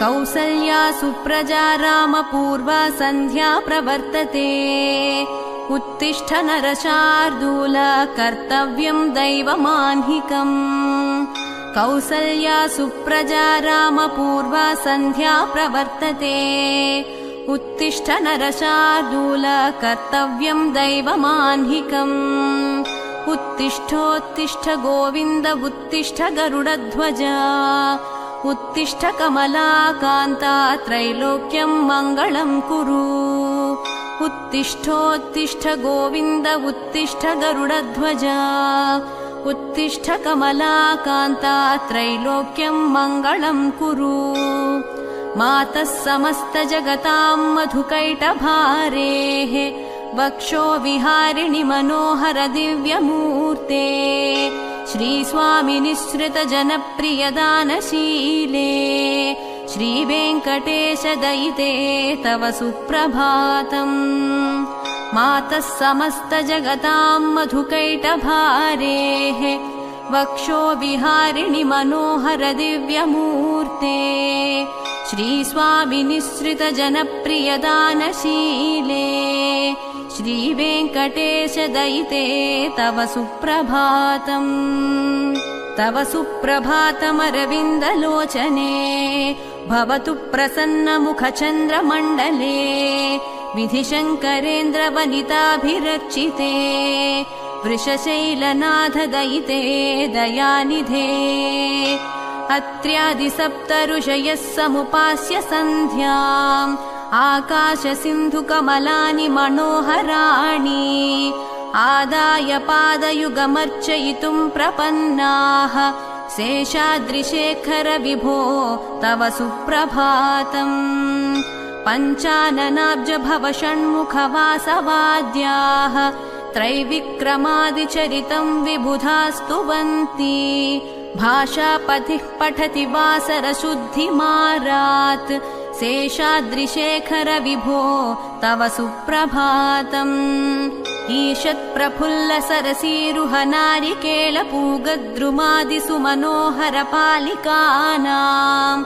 कौसल्या सुप्रजा रामपूर्वा सन्ध्या प्रवर्तते उत्तिष्ठ नरशार्दूल कर्तव्यं दैवमाह्निकम् कौसल्या सुप्रजा रामपूर्वा सन्ध्या प्रवर्तते उत्तिष्ठ नरशार्दूल कर्तव्यं दैवमाह्निकम् उत्तिष्ठोत्तिष्ठ गोविन्द उत्तिष्ठ गरुडध्वज उत्तिष्ठ कमलाकान्ता त्रैलोक्यं मङ्गलं कुरु उत्तिष्ठोत्तिष्ठ गोविन्द उत्तिष्ठ गरुडध्वज उत्तिष्ठ कमलाकान्ता त्रैलोक्यं मङ्गलं कुरु मातः समस्तजगतां मधुकैटभारेः वक्षो विहारिणि मनोहर दिव्यमूर्ते श्रीस्वामिनिःसृत जनप्रियदानशीले श्रीवेङ्कटेश दयिते तव सुप्रभातम् मातः समस्तजगतां मधुकैटभारेः वक्षो विहारिणि मनोहर दिव्यमूर्ते श्रीस्वामिनिःसृत जनप्रियदानशीले श्रीवेङ्कटेश दयिते तव सुप्रभातम् तव सुप्रभातमरविन्दलोचने भवतु प्रसन्नमुखचन्द्रमण्डले विधिशङ्करेन्द्रवनिताभिरर्चिते वृषशैलनाथ दयिते दयानिधे अत्र्यादिसप्तऋषयः समुपास्य सन्ध्याम् आकाशसिन्धुकमलानि मनोहराणि आदाय पादयुगमर्चयितुं प्रपन्नाः शेषाद्रिशेखर विभो तव सुप्रभातम् पञ्चाननाब्ज भव षण्मुखवासवाद्याः त्रैविक्रमादिचरितं विबुधास्तुवन्ति भाषापथिः पठति वासरशुद्धिमारात् शेषाद्रिशेखर विभो तव सुप्रभातम् ईषत्प्रफुल्ल सरसीरुहनारिकेलपूगद्रुमादिसु मनोहर पालिकानाम्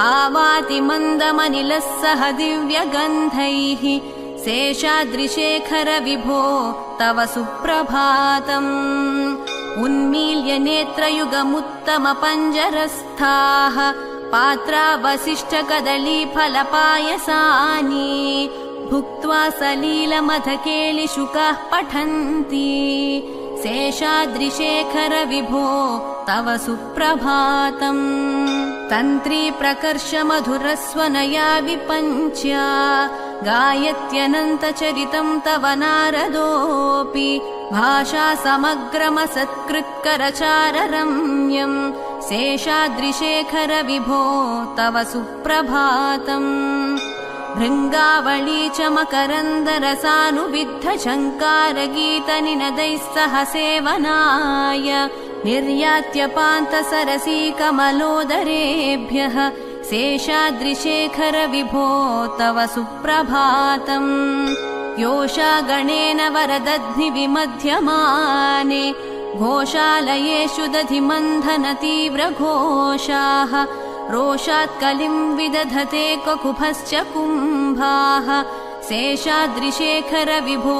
आवाति मन्दमनिलः सह दिव्यगन्धैः शेषाद्रिशेखर विभो तव सुप्रभातम् उन्मील्य नेत्रयुगमुत्तमपञ्जरस्थाः पात्रावसिष्ठकदलीफलपायसानि भुक्त्वा सलीलमधकेलिशुकाः पठन्ति शेषाद्रिशेखर विभो तव सुप्रभातम् तन्त्री प्रकर्ष मधुरस्वनया विपञ्च्या गायत्यनन्तचरितं तव नारदोऽपि भाषा समग्रमसत्कृत्करचाररम्यम् शेषाद्रिशेखर विभो तव सुप्रभातम् भृङ्गावळी च मकरन्दरसानुविद्धशङ्कारगीतनिनदैः सह सेवनाय निर्यात्यपान्तसरसीकमलोदरेभ्यः शेषाद्रिशेखर विभो तव सुप्रभातम् योषागणेन वरदध्निविमध्यमाने घोषालयेषु दधिमन्थनतीव्रघोषाः रोषात् कलिं विदधते ककुभश्च कुम्भाः शेषाद्रिशेखर विभो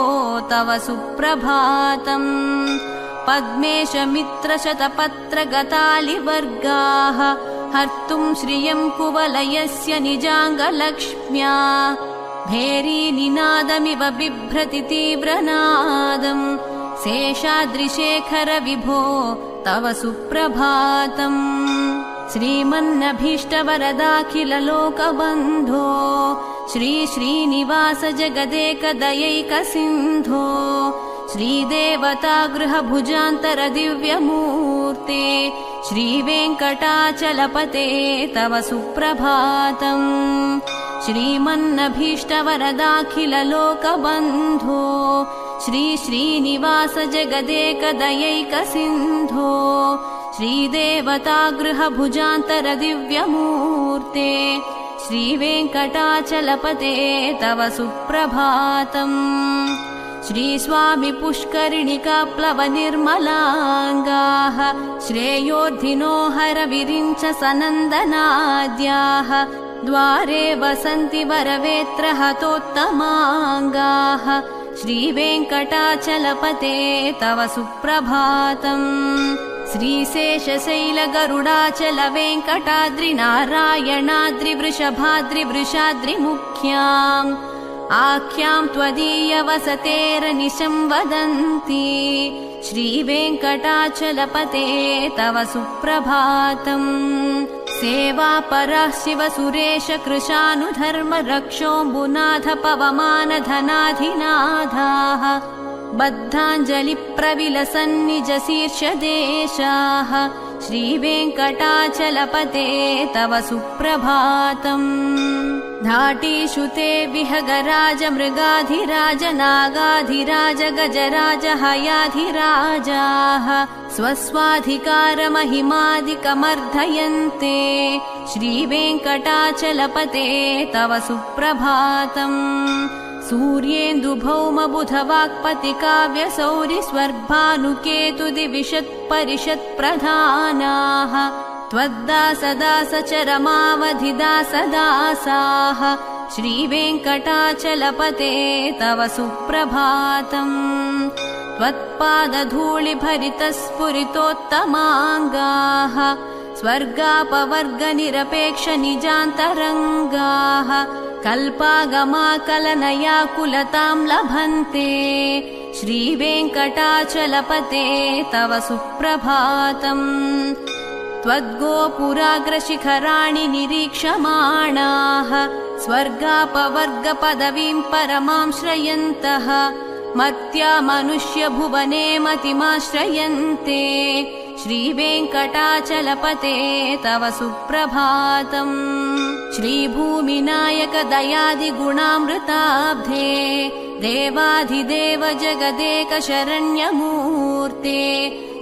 तव सुप्रभातम् पद्मेश मित्रशतपत्रगतालिवर्गाः हर्तुं श्रियं कुवलयस्य निजाङ्गलक्ष्म्या भेरीनिनादमिव बिभ्रति तीव्रनादम् शेषाद्रिशेखर विभो तव सुप्रभातम् श्रीमन्नभीष्टवरदाखिललोकबन्धो श्रीश्रीनिवास जगदेकदयैकसिन्धो श्रीदेवतागृहभुजान्तर दिव्यमूर्ते श्रीवेङ्कटाचलपते तव सुप्रभातम् श्रीमन्नभीष्टवरदाखिललोकबन्धो श्रीश्रीनिवास जगदेकदयैकसिन्धो श्रीदेवतागृहभुजान्तर दिव्यमूर्ते श्रीवेङ्कटाचलपते तव सुप्रभातम् श्रीस्वामि पुष्करिणिकाप्लवनिर्मलाङ्गाः श्रेयोर्धिनो हरविरिञ्च सनन्दनाद्याः द्वारे वसन्ति वरवेत्र हतोत्तमाङ्गाः श्रीवेङ्कटाचलपते तव सुप्रभातम् श्रीशेषशैलगरुडाचलवेङ्कटाद्रिनारायणाद्रिवृषभाद्रिवृषाद्रिमुख्याम् आख्यां त्वदीयवसतेरनिशं वदन्ति श्रीवेङ्कटाचलपते तव सुप्रभातम् सेवापराः शिवसुरेश कृशानुधर्म रक्षोऽम्बुनाथ पवमानधनाधिनाथाः बद्धाञ्जलिप्रविलसन्निजशीर्षदेशाः श्रीवेङ्कटाचलपते तव सुप्रभातम् धाटीषु ते विहगराज मृगाधिराज नागाधिराज गजराज हयाधिराजाः स्वस्वाधिकारमहिमादिकमर्धयन्ते श्रीवेङ्कटाचलपते तव सुप्रभातम् सूर्येन्दुभौमबुधवाक्पतिकाव्यसौरिस्वर्भानुकेतुदिविशत्परिषत्प्रधानाः त्वद्दासदासचरमावधिदासदासाः श्रीवेङ्कटाचलपते तव सुप्रभातम् त्वत्पादधूलिभरितस्फुरितोत्तमाङ्गाः स्वर्गापवर्गनिरपेक्षनिजान्तरङ्गाः कल्पागमाकलनयाकुलतां लभन्ते श्रीवेङ्कटाचलपते तव सुप्रभातम् त्वद्गोपुराग्रशिखराणि निरीक्षमाणाः स्वर्गापवर्गपदवीं परमां श्रयन्तः मर्त्या मनुष्यभुवने मतिमाश्रयन्ते श्रीवेङ्कटाचलपते तव सुप्रभातम् श्रीभूमिनायक दयादिगुणामृताब्धे देवाधिदेव जगदेक शरण्यमूर्ते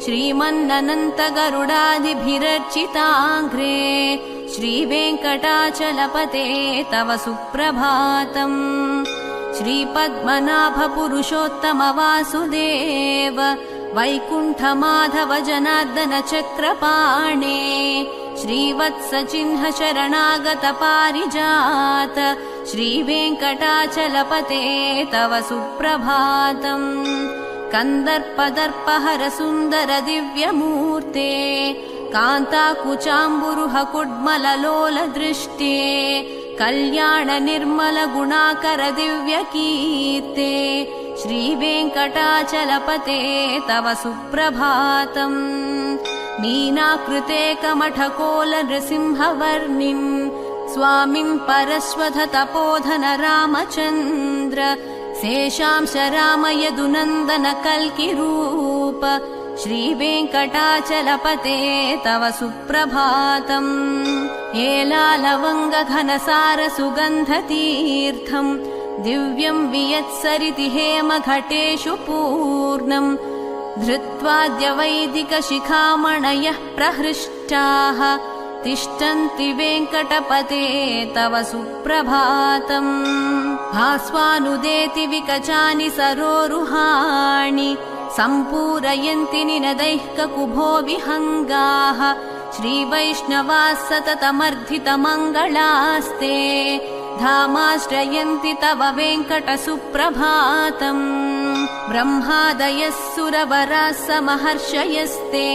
श्रीमन्ननन्त गरुडादिभिरर्चिताङ्घ्रे श्रीवेङ्कटाचलपते तव सुप्रभातम् श्रीपद्मनाभ पुरुषोत्तम वासुदेव वैकुण्ठमाधव जनार्दन चक्रपाणे श्रीवत्सचिह्न शरणागत पारिजात श्रीवेङ्कटाचलपते तव सुप्रभातम् कन्दर्पदर्पहर सुन्दर दिव्यमूर्ते कान्ताकुचाम्बुरुह कुड्मललोल दृष्टे कल्याण निर्मल गुणाकर दिव्यकीर्ते श्रीवेङ्कटाचलपते तव सुप्रभातम् मीनाकृते कमठकोल नृसिंहवर्णिम् स्वामिन् परश्वथ तपोधन रामचन्द्र शेषांश राम यदुनन्दन कल्किरूप श्रीवेङ्कटाचलपते तव सुप्रभातम् हेलालवङ्ग घनसार सुगन्धतीर्थम् दिव्यं वियत्सरिति हेमघटेषु पूर्णम् धृत्वाद्य वैदिक शिखामणयः प्रहृष्टाः तिष्ठन्ति वेङ्कटपते तव सुप्रभातम् भास्वानुदेति विकचानि सरोरुहाणि सम्पूरयन्ति निनदैः ककुभो विहङ्गाः श्रीवैष्णवाः सततमर्धितमङ्गलास्ते धामाश्रयन्ति तव वेङ्कट सुप्रभातम् ब्रह्मादयः सुरवराः समहर्षयस्ते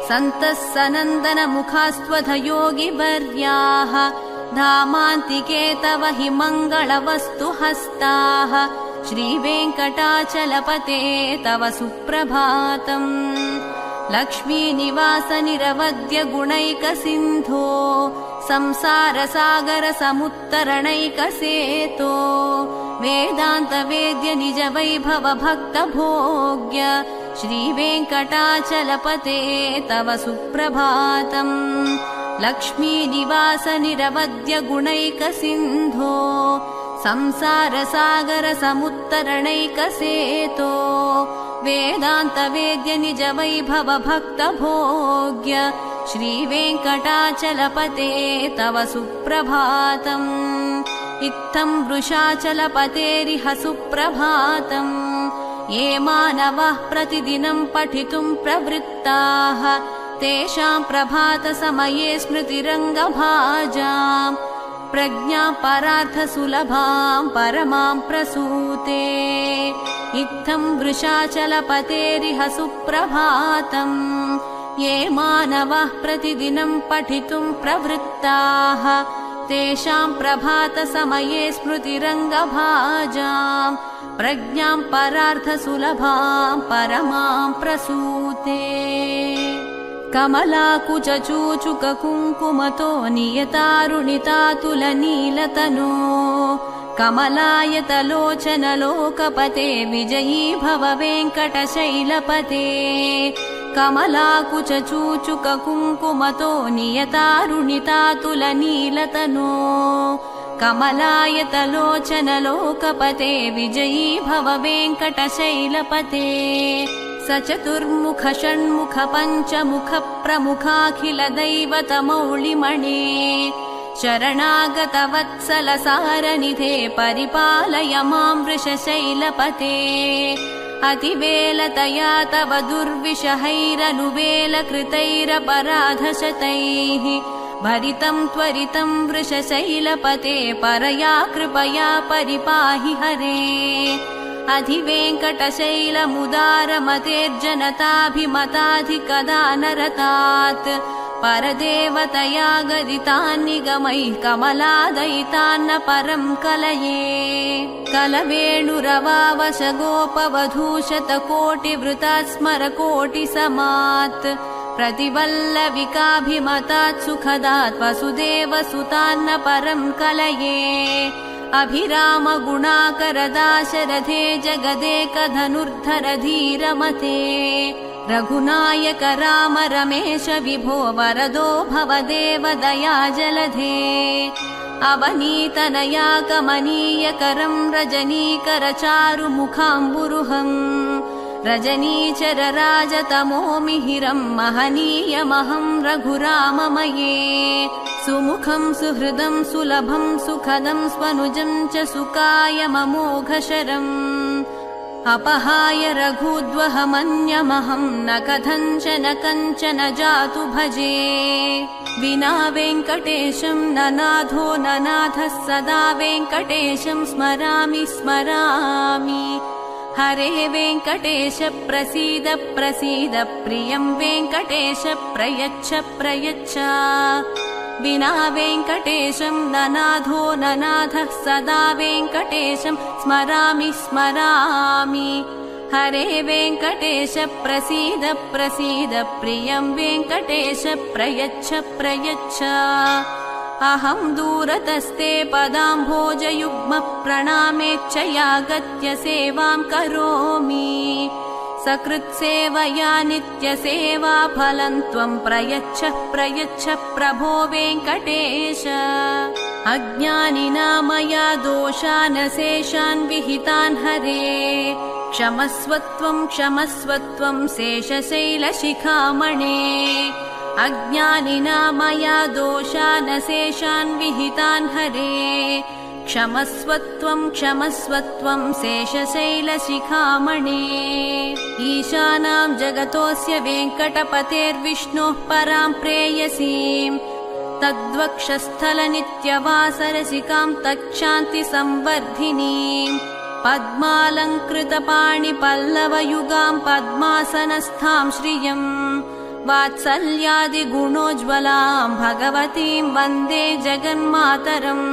सन्तः सनन्दन मुखास्त्वध योगिवर्याः धामान्तिके तव हि मङ्गलवस्तु हस्ताः श्रीवेङ्कटाचलपते तव सुप्रभातम् लक्ष्मीनिवास निरवद्य गुणैकसिन्धो संसारसागर समुत्तरणैकसेतो वेदान्त वेद्य निज वैभव भक्त भोग्य श्रीवेङ्कटाचलपते तव सुप्रभातम् लक्ष्मीनिवास निरवद्य गुणैकसिन्धो संसारसागर समुत्तरणैकसेतो वेदान्त वेद्य निज वैभव भक्त भोग्य श्रीवेङ्कटाचलपते तव सुप्रभातम् इत्थं वृषाचलपतेरिह सुप्रभातम् ये मानवाः प्रतिदिनं पठितुं प्रवृत्ताः तेषां प्रभातसमये स्मृतिरङ्गभाजाम् प्रज्ञां परार्थसुलभां परमां प्रसूते इत्थं वृषाचलपतेरिह सुप्रभातम् ये मानवः प्रतिदिनं पठितुं प्रवृत्ताः तेषां प्रभातसमये स्मृतिरङ्गभाजां प्रज्ञां परार्थसुलभां परमां प्रसूते कमलाकुचूचुककुङ्कुमतो नियतारुणितातुलनीलतनो कमलायतलोचनलोकपते विजयी भव वेङ्कटशैलपते कमलाकुचूचुककुङ्कुमतो नियतारुणितातुलनीलतनो कमलायतलोचनलोकपते विजयी भव वेङ्कटशैलपते स चतुर्मुख षण्मुख पञ्चमुख प्रमुखाखिल दैवतमौलिमणे शरणागत वत्सल सारनिधे परिपालय मां वृषशैलपते अतिवेलतया तव दुर्विषहैरनुवेलकृतैरपराधशतैः भरितं त्वरितं वृषशैलपते परया कृपया परिपाहि हरे अधिवेङ्कटशैलमुदारमतेर्जनताभिमताधिकदानरतात् परदेवतया गरितान्निगमैः कमलादयितान्न परं कलये कलवेणुरवावशगोपवधूशतकोटिवृतात् स्मरकोटिसमात् प्रतिवल्लविकाभिमतात् सुखदात् वसुदेवसुतान्न परं कलये अभिरामगुणाकरदाशरथे जगदेकधनुर्धर धीरमते रघुनायक राम रमेश विभो वरदो भवदेव दया जलधे अवनीतनया कमनीयकरं रजनीकर चारुमुखाम्बुरुहम् रजनीचर राजतमो मिहिरं महनीयमहं रघुराममये सुमुखं सुहृदं सुलभं सुखदं स्वनुजं च सुकायममोघशरम् अपहाय रघुद्वहमन्यमहं न कथञ्चन जातु भजे विना वेङ्कटेशं ननाथो ननाथः सदा वेङ्कटेशं स्मरामि स्मरामि हरे वेङ्कटेश प्रसीद प्रसीद प्रियं वेङ्कटेश प्रयच्छ प्रयच्छ विना वेङ्कटेशं ननाथो ननाथः सदा वेङ्कटेशं स्मरामि स्मरामि हरे वेङ्कटेश प्रसीद प्रसीद प्रियं वेङ्कटेश प्रयच्छ प्रयच्छ अहं दूरतस्ते पदाम्भोजयुग्म प्रणामेच्छया गत्य सेवां करोमि सकृत्सेवया नित्यसेवा फलं त्वं प्रयच्छ प्रयच्छ प्रभो वेङ्कटेश अज्ञानिना मया दोषान् शेषान् विहितान् हरे क्षमस्वत्वं क्षमस्वत्वं शेषशैलशिखामणे अज्ञानिना मया दोषान् शेषान् विहितान् हरे क्षमस्वत्वं क्षमस्वत्वं शेषशैलशिखामणे ईशानां जगतोऽस्य वेङ्कटपतेर्विष्णोः परां प्रेयसीं तद्वक्षस्थलनित्यवासरसिकां तच्छान्तिसंवर्धिनीं पद्मालङ्कृतपाणिपल्लवयुगां पद्मासनस्थां श्रियम् वात्सल्यादिगुणोज्ज्वलां भगवतीं वन्दे जगन्मातरम्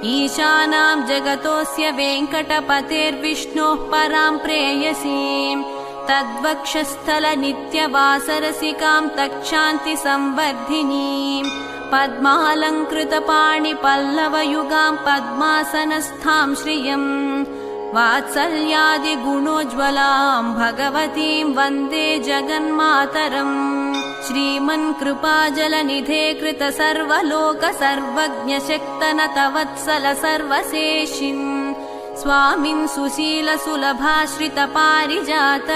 ईशानां जगतोऽस्य वेङ्कटपतेर्विष्णोः परां प्रेयसीं तद्वक्षस्थलनित्यवासरसिकां तच्छान्तिसंवर्धिनीं पद्मालङ्कृतपाणिपल्लवयुगां पद्मासनस्थां श्रियम् वात्सल्यादिगुणोज्ज्वलां भगवतीं वन्दे जगन्मातरम् श्रीमन्कृपाजलनिधे कृत सर्वलोक सर्वज्ञशक्तनत वत्सल सर्वशेषिन् स्वामिन् सुशील सुलभाश्रित पारिजात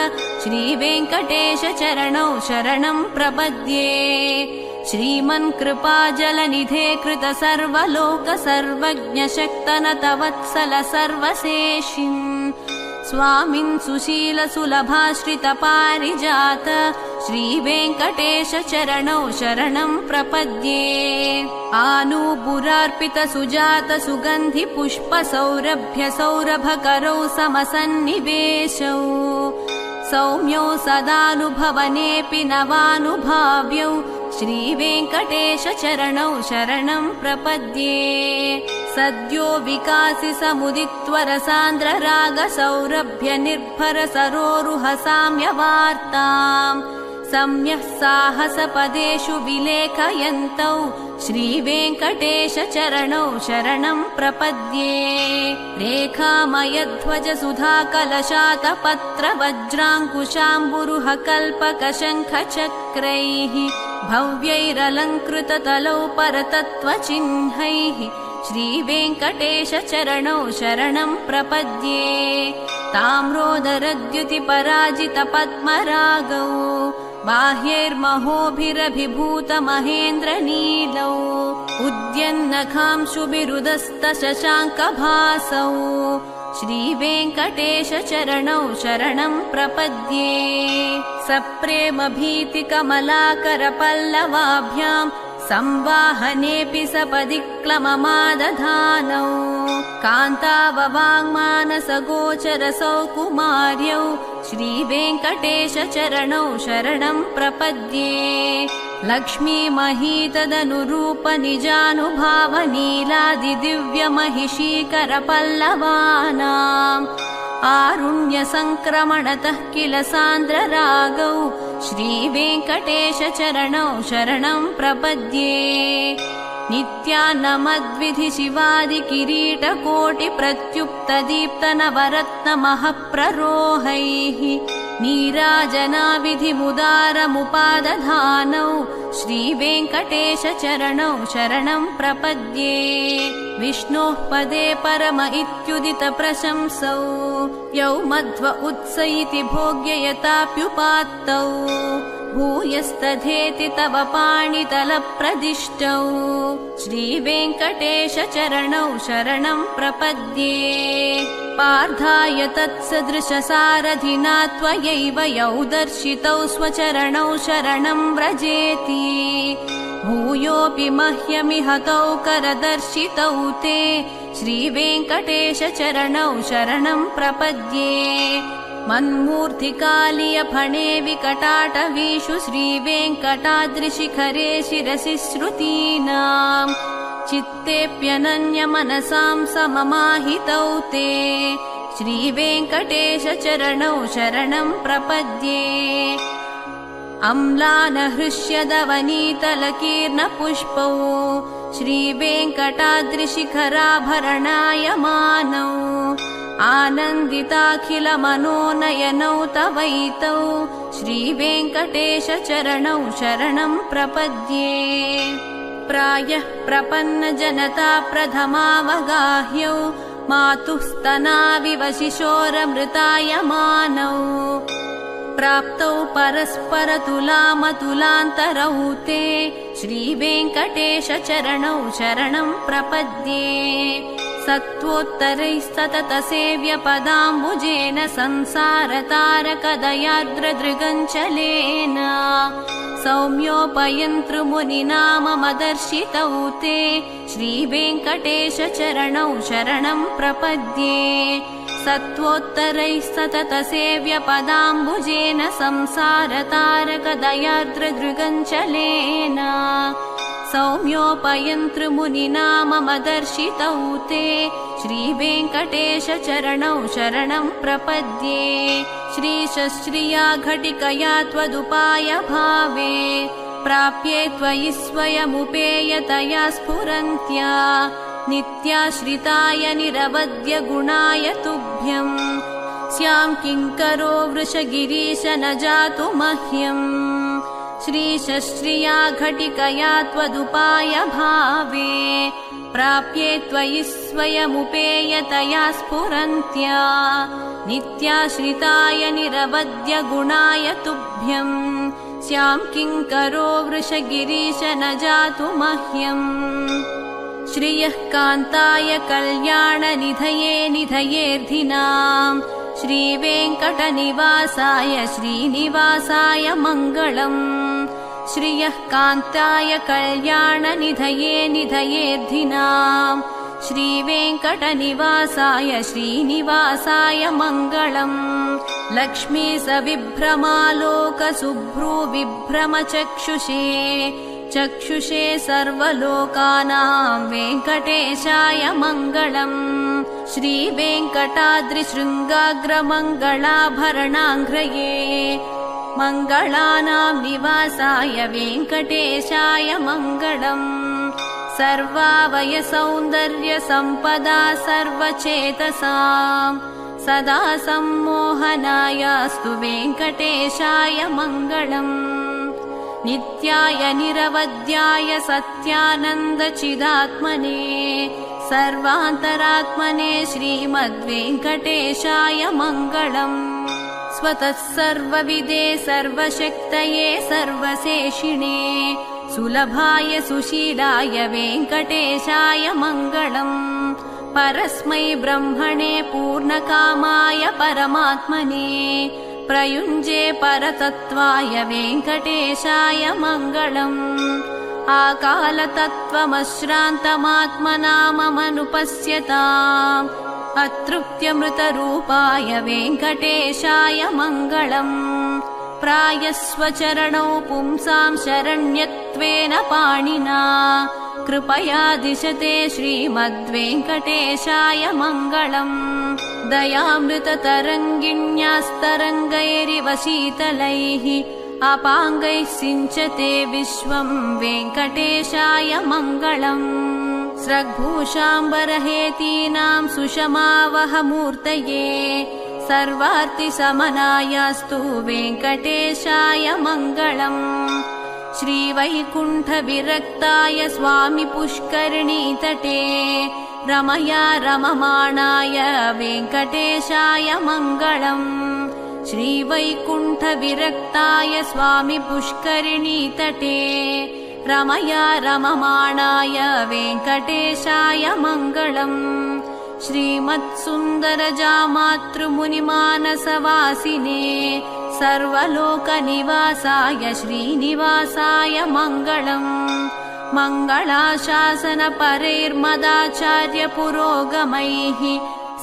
श्रीवेङ्कटेश चरणौ शरणं प्रपद्ये श्रीमन्कृपाजलनिधे कृत सर्वलोक सर्वज्ञशक्तनत वत्सल सर्वशेषिन् स्वामिन् सुशीलसुलभाश्रितपारिजात श्रीवेङ्कटेशचरणौ शरणं प्रपद्ये आनूपुरार्पितसुजातसुगन्धिपुष्पसौरभ्यसौरभकरौ समसन्निवेशौ सौम्यौ सदानुभवनेऽपि नवानुभाव्यौ श्रीवेङ्कटेशचरणौ शरणं प्रपद्ये सद्यो विकासि समुदित्वरसान्द्ररागसौरभ्यनिर्भरसरोरुहसाम्यवार्ताम् सम्यः साहसपदेषु विलेखयन्तौ श्रीवेङ्कटेशचरणौ शरणं प्रपद्ये रेखामयध्वजसुधाकलशातपत्रवज्राङ्कुशाम्बुरुहकल्पकशङ्खचक्रैः भव्यैरलङ्कृततलौ परतत्त्वचिह्नैः श्रीवेङ्कटेशचरणौ शरणं प्रपद्ये ताम्रोदरद्युतिपराजितपद्मरागौ बाह्यैर्महोभिरभिभूतमहेन्द्रनीलौ उद्यन्नखांशुभिरुदस्तशशाङ्कभासौ श्रीवेङ्कटेशचरणौ शरणं प्रपद्ये सप्रेमभीतिकमलाकरपल्लवाभ्यां संवाहनेऽपि सपदि क्लममादधानौ कान्ताववाङ्मानसगोचरसौ कुमार्यौ श्रीवेङ्कटेशचरणौ शरणं प्रपद्ये लक्ष्मीमहीतदनुरूपनिजानुभावनीलादिदिव्यमहिषीकरपल्लवानाम् आरुण्यसङ्क्रमणतः किल सान्द्ररागौ श्रीवेङ्कटेशचरणौ शरणं प्रपद्ये नित्यान्नमद्विधिशिवादिकिरीटकोटिप्रत्युक्तदीप्तनवरत्नमःप्ररोहैः नीराजनाविधिमुदारमुपादधानौ श्रीवेङ्कटेशचरणौ शरणं प्रपद्ये विष्णोः पदे परम इत्युदितप्रशंसौ यौ मध्व उत्स इति भोग्ययताप्युपात्तौ भूयस्तथेति तव पाणितलप्रदिष्टौ श्रीवेङ्कटेशचरणौ शरणं प्रपद्ये पार्थाय तत्सदृशसारथिना त्वयैव यौ दर्शितौ स्वचरणौ शरणं व्रजेति भूयोऽपि मह्यमिहतौ करदर्शितौ ते श्रीवेङ्कटेशचरणौ शरणं प्रपद्ये मन्मूर्तिकालियफणे विकटाटवीषु श्रीवेङ्कटाद्रिशिखरे शिरसि श्रुतीनाम् चित्तेऽप्यनन्यमनसां सममाहितौ ते श्रीवेङ्कटेशचरणौ शरणं प्रपद्ये अम्लानहृष्यदवनीतलकीर्णपुष्पौ श्रीवेङ्कटाद्रिशिखराभरणायमानौ आनन्दिताखिलमनोनयनौ तवैतौ श्रीवेङ्कटेशचरणौ शरणं प्रपद्ये प्रायः प्रपन्नजनता प्रथमावगाह्यौ मातुः स्तनाविव शिशोरमृतायमानौ प्राप्तौ परस्परतुलामतुलान्तरौ ते श्रीवेङ्कटेशचरणौ शरणं प्रपद्ये सत्त्वोत्तरैस्तततसेव्यपदाम्बुजेन संसारतारकदयार्द्रदृगञ्चलेन सौम्योपयन्तृमुनिनाममदर्शितौ ते श्रीवेङ्कटेशचरणौ शरणं प्रपद्ये सत्त्वोत्तरैस्तततसेव्यपदाम्बुजेन संसारतारकदयार्द्रदृगञ्चलेन सौम्योपयन्तृमुनिनाममदर्शितौ ते श्रीवेङ्कटेशचरणौ शरणं प्रपद्ये श्रीशश्रिया घटिकया त्वदुपायभावे प्राप्ये त्वयि स्वयमुपेयतया स्फुरन्त्या नित्याश्रिताय निरवद्य गुणाय तुभ्यम् स्यां किङ्करो वृषगिरीश न जातु मह्यम् श्रीशश्रिया घटिकया त्वदुपायभावे प्राप्ये त्वयि स्वयमुपेयतया स्फुरन्त्या नित्याश्रिताय निरवद्य गुणाय तुभ्यम् स्यां किङ्करो वृषगिरीश न जातु मह्यम् श्रियः कान्ताय कल्याणनिधये निधयेऽर्धिनाम् श्रीवेङ्कटनिवासाय श्रीनिवासाय मङ्गलम्। श्रियः कान्ताय कल्याणनिधये निधयेऽर्थिनाम्। श्रीवेङ्कटनिवासाय श्रीनिवासाय मङ्गलम्। लक्ष्मी सविभ्रमालोकसुभ्रूविभ्रमचक्षुषे चक्षुषे सर्वलोकानां वेङ्कटेशाय मङ्गलम्। श्रीवेङ्कटाद्रिशृङ्गाग्रमङ्गलाभरणाङ्घ्रये मङ्गलानां निवासाय वेङ्कटेशाय मङ्गलम्। सर्वावयसौन्दर्यसम्पदा सर्वचेतसां सदा सम्मोहनायास्तु वेङ्कटेशाय मङ्गलम्। नित्याय निरवध्याय सत्यानन्दचिदात्मने सर्वान्तरात्मने श्रीमद्वेङ्कटेशाय मङ्गलम्। स्वतः सर्वविदे सर्वशक्तये सर्वशेषिणे सुलभाय सुशीलाय वेङ्कटेशाय मङ्गलम्। परस्मै ब्रह्मणे पूर्णकामाय परमात्मने प्रयुञ्जे परतत्त्वाय वेङ्कटेशाय मङ्गलम्। आकालतत्त्वमश्रान्तमात्मनाममनुपश्यताम् अतृप्त्यमृतरूपाय वेङ्कटेशाय मङ्गलम्। प्रायस्वचरणौ पुंसां शरण्यत्वेन पाणिना कृपया दिशते श्रीमद्वेङ्कटेशाय मङ्गलम्। दयामृततरङ्गिण्यास्तरङ्गैरिव शीतलैः अपाङ्गैः सिञ्चते विश्वं वेङ्कटेशाय मङ्गलम्। स्रग्भूषाम्बरहेतीनां सुषमावहमूर्तये सर्वार्तिशमनायास्तु वेङ्कटेशाय मङ्गलम्। श्रीवैकुण्ठविरक्ताय स्वामि पुष्करिणीतटे रमया रममाणाय वेङ्कटेशाय मङ्गलम्। श्रीवैकुण्ठविरक्ताय स्वामि पुष्करिणीतटे रमया रममाणाय वेङ्कटेशाय मङ्गलम्। श्रीमत्सुन्दरजामातृमुनिमानसवासिने सर्वलोकनिवासाय श्रीनिवासाय मङ्गलम्। मङ्गलाशासनपरैर्मदाचार्यपुरोगमैः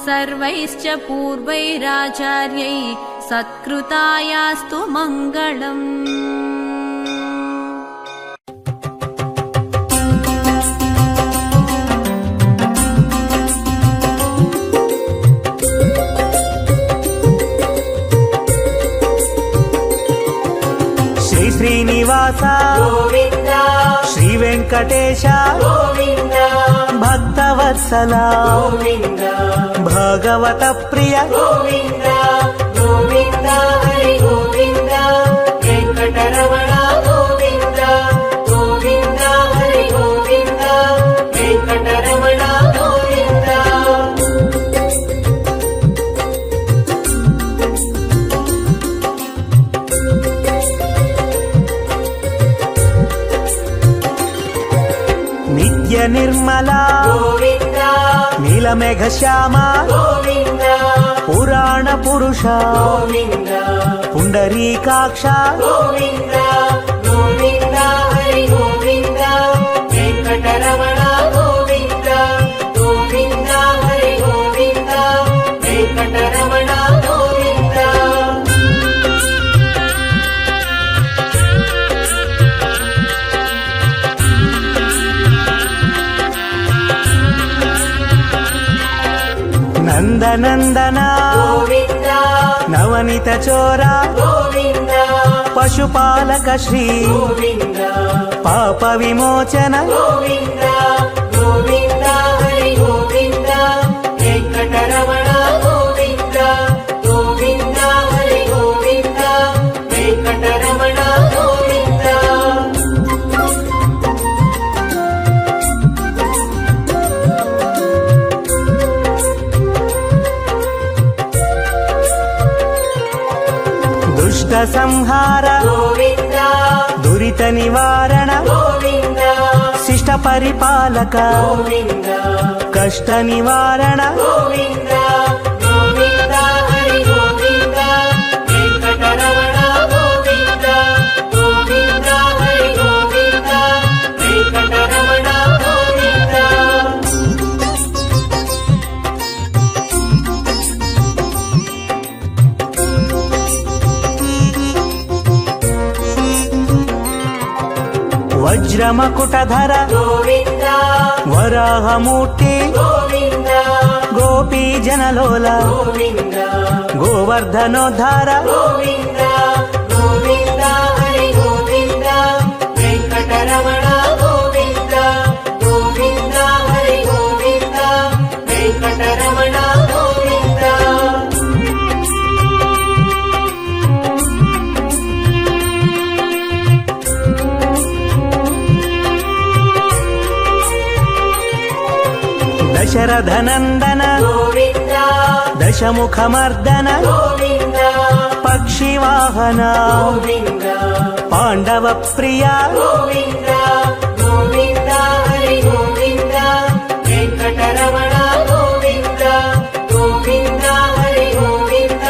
सर्वैश्च पूर्वैराचार्यैः सत्कृतायास्तु मङ्गलम्। శ్రీనివాస గోవింద శ్రీ వెంకటేశ గోవింద భక్తవత్సల గోవింద భగవత ప్రియ గోవింద గోవింద హరి గోవింద వెంకటరమణ గోవింద గోవింద హరి గోవింద వెంకటరమణ గోవింద. నిత్య నిర్మల గోవింద నీలమేఘ శ్యామ గోవింద పురాణ పురుష గోవింద పుండరీకాక్ష గోవింద గోవింద హరి గోవింద వెంకటరమణ గోవింద గోవింద హరి గోవింద వెంకటరమణ గోవింద. నందనందన గోవింద నవనిత చోర గోవింద పశుపాలక శ్రీ గోవింద పాప విమోచన గోవింద గోవింద హరి గోవింద వెంకటరమణ గోవింద గోవింద హరి గోవింద వెంకటరమణ గోవింద. దుష్ట సంహార గోవింద దురిత నివారణ గోవింద శిష్ట పరిపాలక గోవింద కష్ట నివారణ గోవింద గోవింద హరి వజ్రమకుటధర గోవింద వరాహమూర్తి గోవింద గోపీ జనలోల గోవింద గోవర్ధనోద్ధార గోవింద గోవింద హరి గోవింద వెంకటరమణ గోవింద గోవింద హరి గోవింద వెంకటరమణ గోవింద దశరథనందన గోవింద దశముఖమర్దన గోవింద పక్షివాహన గోవింద పాండవ ప్రియ గోవింద గోవింద హరి గోవింద వెంకటరమణ గోవింద గోవింద హరి గోవింద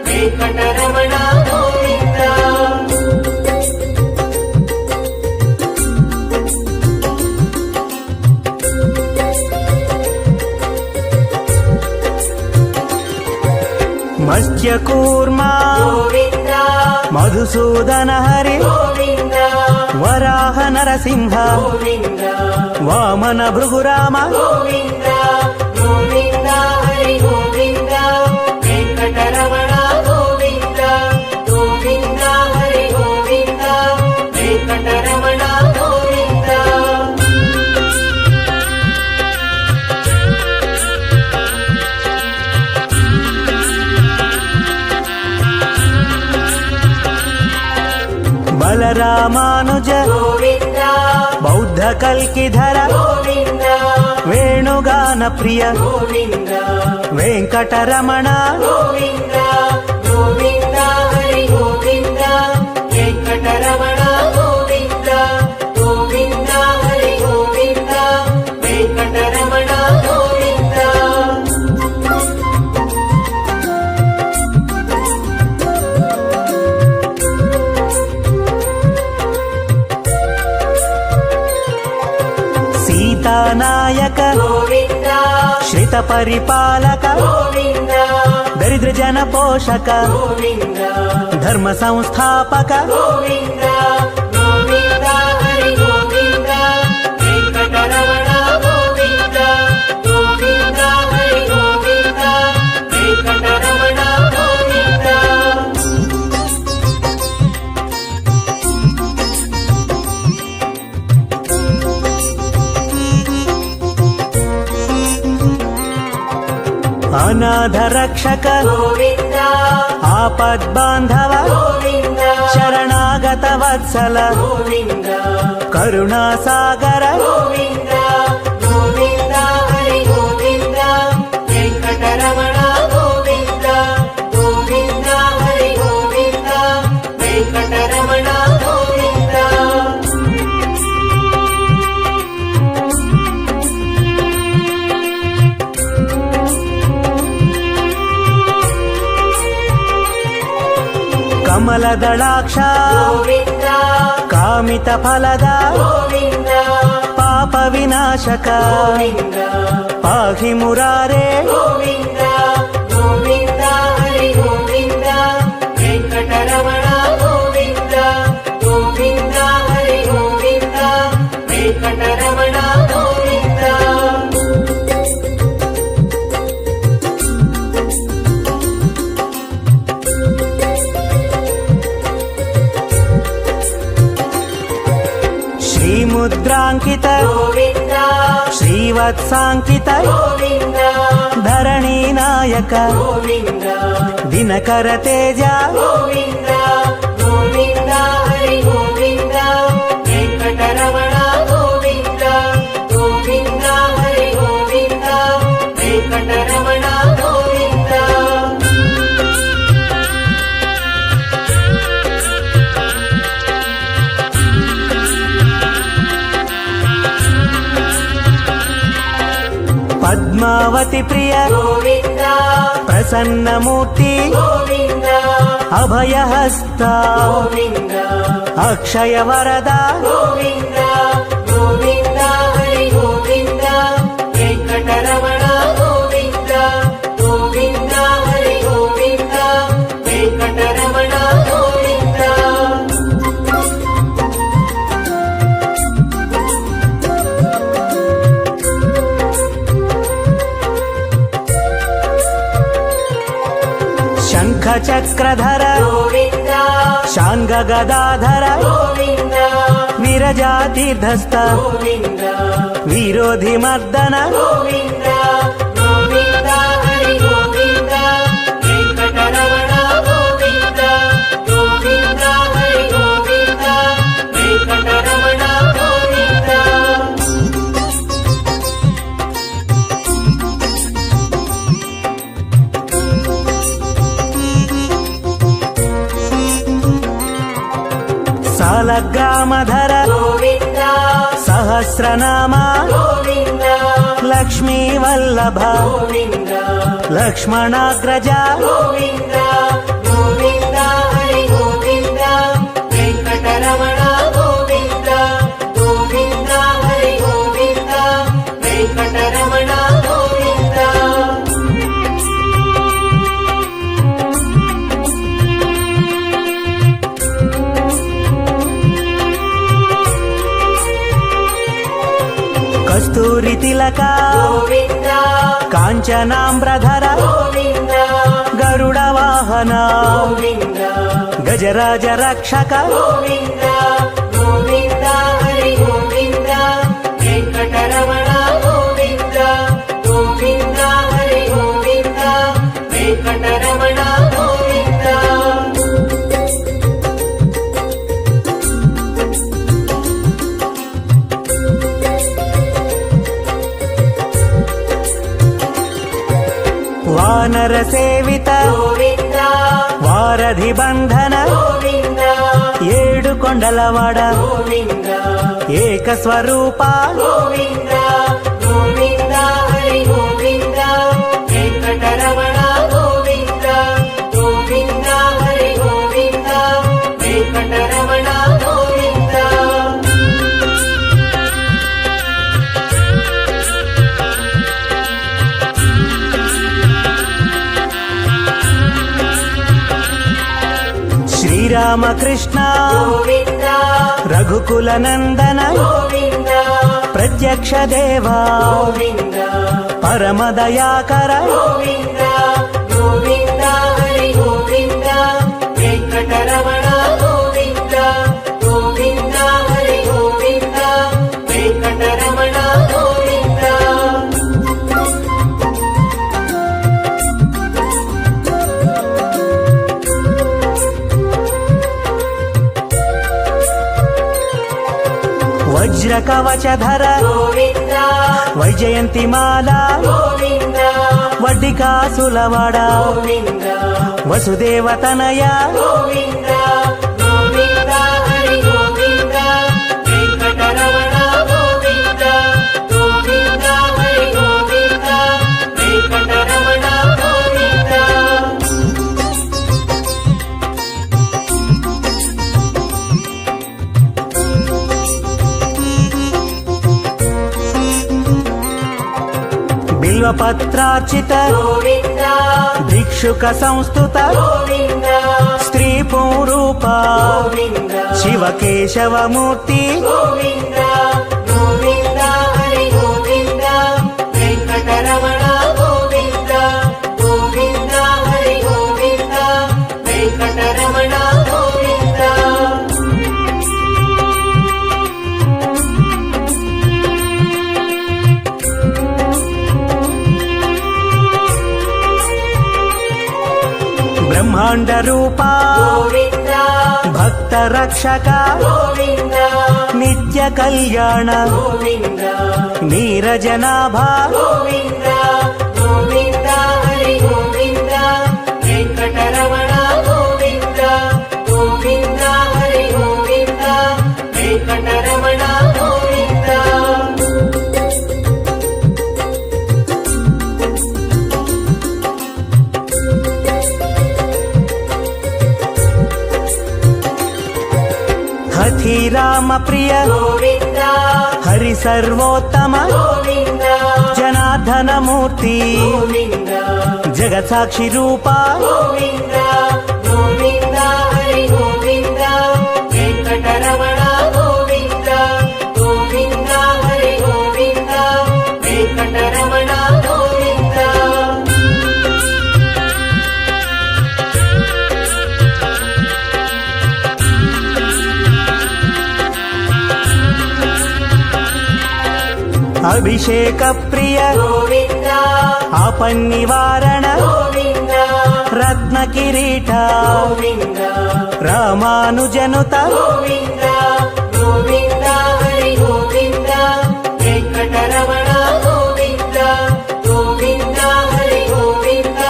వెంకటరమణ గోవింద మత్స్యకూర్మ గోవింద మధుసూదన హరి గోవింద వరాహ నరసింహ గోవింద వామన భృగురామ గోవింద గోవింద హరి గోవింద వెంకటరమణ గోవింద గోవింద హరి గోవింద వెంకటరమణ గోవింద బలరామానుజ గోవింద బౌద్ధ కల్కిధర గోవింద వేణుగాన ప్రియ గోవింద వెంకటరమణ గోవింద గోవింద హరి గోవింద వెంకటరమణ గోవింద గోవింద హరి గోవింద వెంకటరమణ గోవింద సీతానాయక గోవింద శ్రిత పరిపాలక గోవింద దరిద్ర జన పోషక గోవింద ధర్మ సంస్థాపక గోవింద గోవింద హరి గోవింద వెంకటరమణ గోవింద గోవింద హరి గోవింద వెంకటరమణ గోవింద అనాథ రక్షక గోవింద ఆపద్బాంధవ గోవింద శరణాగత వత్సల గోవింద కరుణాసాగర గోవింద గోవింద హరి గోవింద వెంకటరమణ గోవింద గోవింద హరి గోవింద వెంకటరమణ గోవింద కమలదళాక్ష గోవింద కామిత ఫలద గోవింద పాప వినాశక గోవింద పాహి మురారే గోవింద గోవింద హరి గోవింద వెంకటరమణ గోవింద గోవింద హరి గోవింద వెంకటరమణ గోవింద శ్రీముద్రాంకిత గోవింద శ్రీవత్సాంకిత గోవింద ధరణీ నాయక గోవింద దినకర తేజ గోవింద గోవింద హరి గోవింద వెంకటరమణ గోవింద గోవింద హరి గోవింద వెంకటరమణ గోవింద పద్మావతి ప్రియ గోవింద ప్రసన్నమూర్తి గోవింద అభయహస్త గోవింద అక్షయ వరద గోవింద గోవింద హరి గోవింద వెంకటరమణ గోవింద గోవింద హరి గోవింద వెంకటరమణ గోవింద शङ्खचक्रधर गोविन्द शाङ्गगदाधर गोविन्द विरजातीर्थस्थ गोविन्द विरोधिमर्दन गोविन्द गोविन्द हरि गोविन्द वेङ्कटरमण गोविन्द गोविन्द हरि गोविन्द वेङ्कटरमण गोविन्द सालग्रामधर गोविन्द सहस्रनाम गोविन्द लक्ष्मीवल्लभ गोविन्द लक्ष्मणाग्रज गोविन्द गोविन्द हरि गोविन्द वेङ्कटरमण गोविन्द गोविन्द हरि गोविन्द वेङ्कटरमण गोविन्द कस्तूरि तिलक गोविन्द काञ्चनाम्रधर गोविन्द गरुडवाहन गोविन्द गजराज रक्षक गोविन्द गोविन्द हरि गोविन्द वेङ्कटरमण गोविन्द गोविन्द हरि गोविन्द वेङ्कटरमण गोविन्द वानर सेवित गोविन्द वारधि बन्धन गोविन्द ఏడు కొండలవాడ गोविन्द ఏకస్వరూప गोविन्द गोविन्द हरि गोविन्द वेङ्कटरमण गोविन्द गोविन्द हरि गोविन्द वेङ्कटरमण गोविन्द శ్రీరామకృష్ణ गोविन्द రఘుకులనందన गोविन्द ప్రత్యక్ష దేవా गोविन्द పరమదయాకర गोविन्द गोविन्द हरि गोविन्द वेङ्कटरमण गोविन्द गोविन्द हरि गोविन्द वेङ्कटरमण गोविन्द వజ్రకవచధర गोविन्द వైజయంతిమాల गोविन्द వడ్డికాసులవాడ गोविन्द వసుదేవతనయ गोविन्द गोविन्द हरि गोविन्द वेङ्कटरमण गोविन्द गोविन्द हरि गोविन्द वेङ्कटरमण गोविन्द బిల్వపత్రార్చిత गोविन्द భిక్షుక సంస్థుత गोविन्द స్త్రీ పూరూప गोविन्द శివకేశవమూర్తి गोविन्द गोविन्द हरि गोविन्द वेङ्कटरमण गोविन्द गोविन्द हरि गोविन्द वेङ्कटरमण गोविन्द బ్రహ్మాండ రూప गोविन्द భక్త రక్షక गोविन्द నిత్య కళ్యాణ गोविन्द నీరజనాభ गोविन्द गोविन्द हरि गोविन्द वेङ्कटरमण गोविन्द गोविन्द हरि गोविन्द वेङ्कटरमण गोविन्द హఠి రామ ప్రియ गोविन्द హరి సర్వోత్తమ गोविन्द జనార్దన మూర్తి गोविन्द జగత్సాక్షి రూప गोविन्द गोविन्द हरि गोविन्द वेङ्कटरमण गोविन्द गोविन्द हरि गोविन्द वेङ्कटरमण गोविन्द అభిషేక ప్రియ గోవింద ఆపన్నివారణ గోవింద రత్న కిరీట గోవింద రామానుజనుత గోవింద గోవింద హరి గోవింద వెంకటరమణ గోవింద గోవింద హరి గోవింద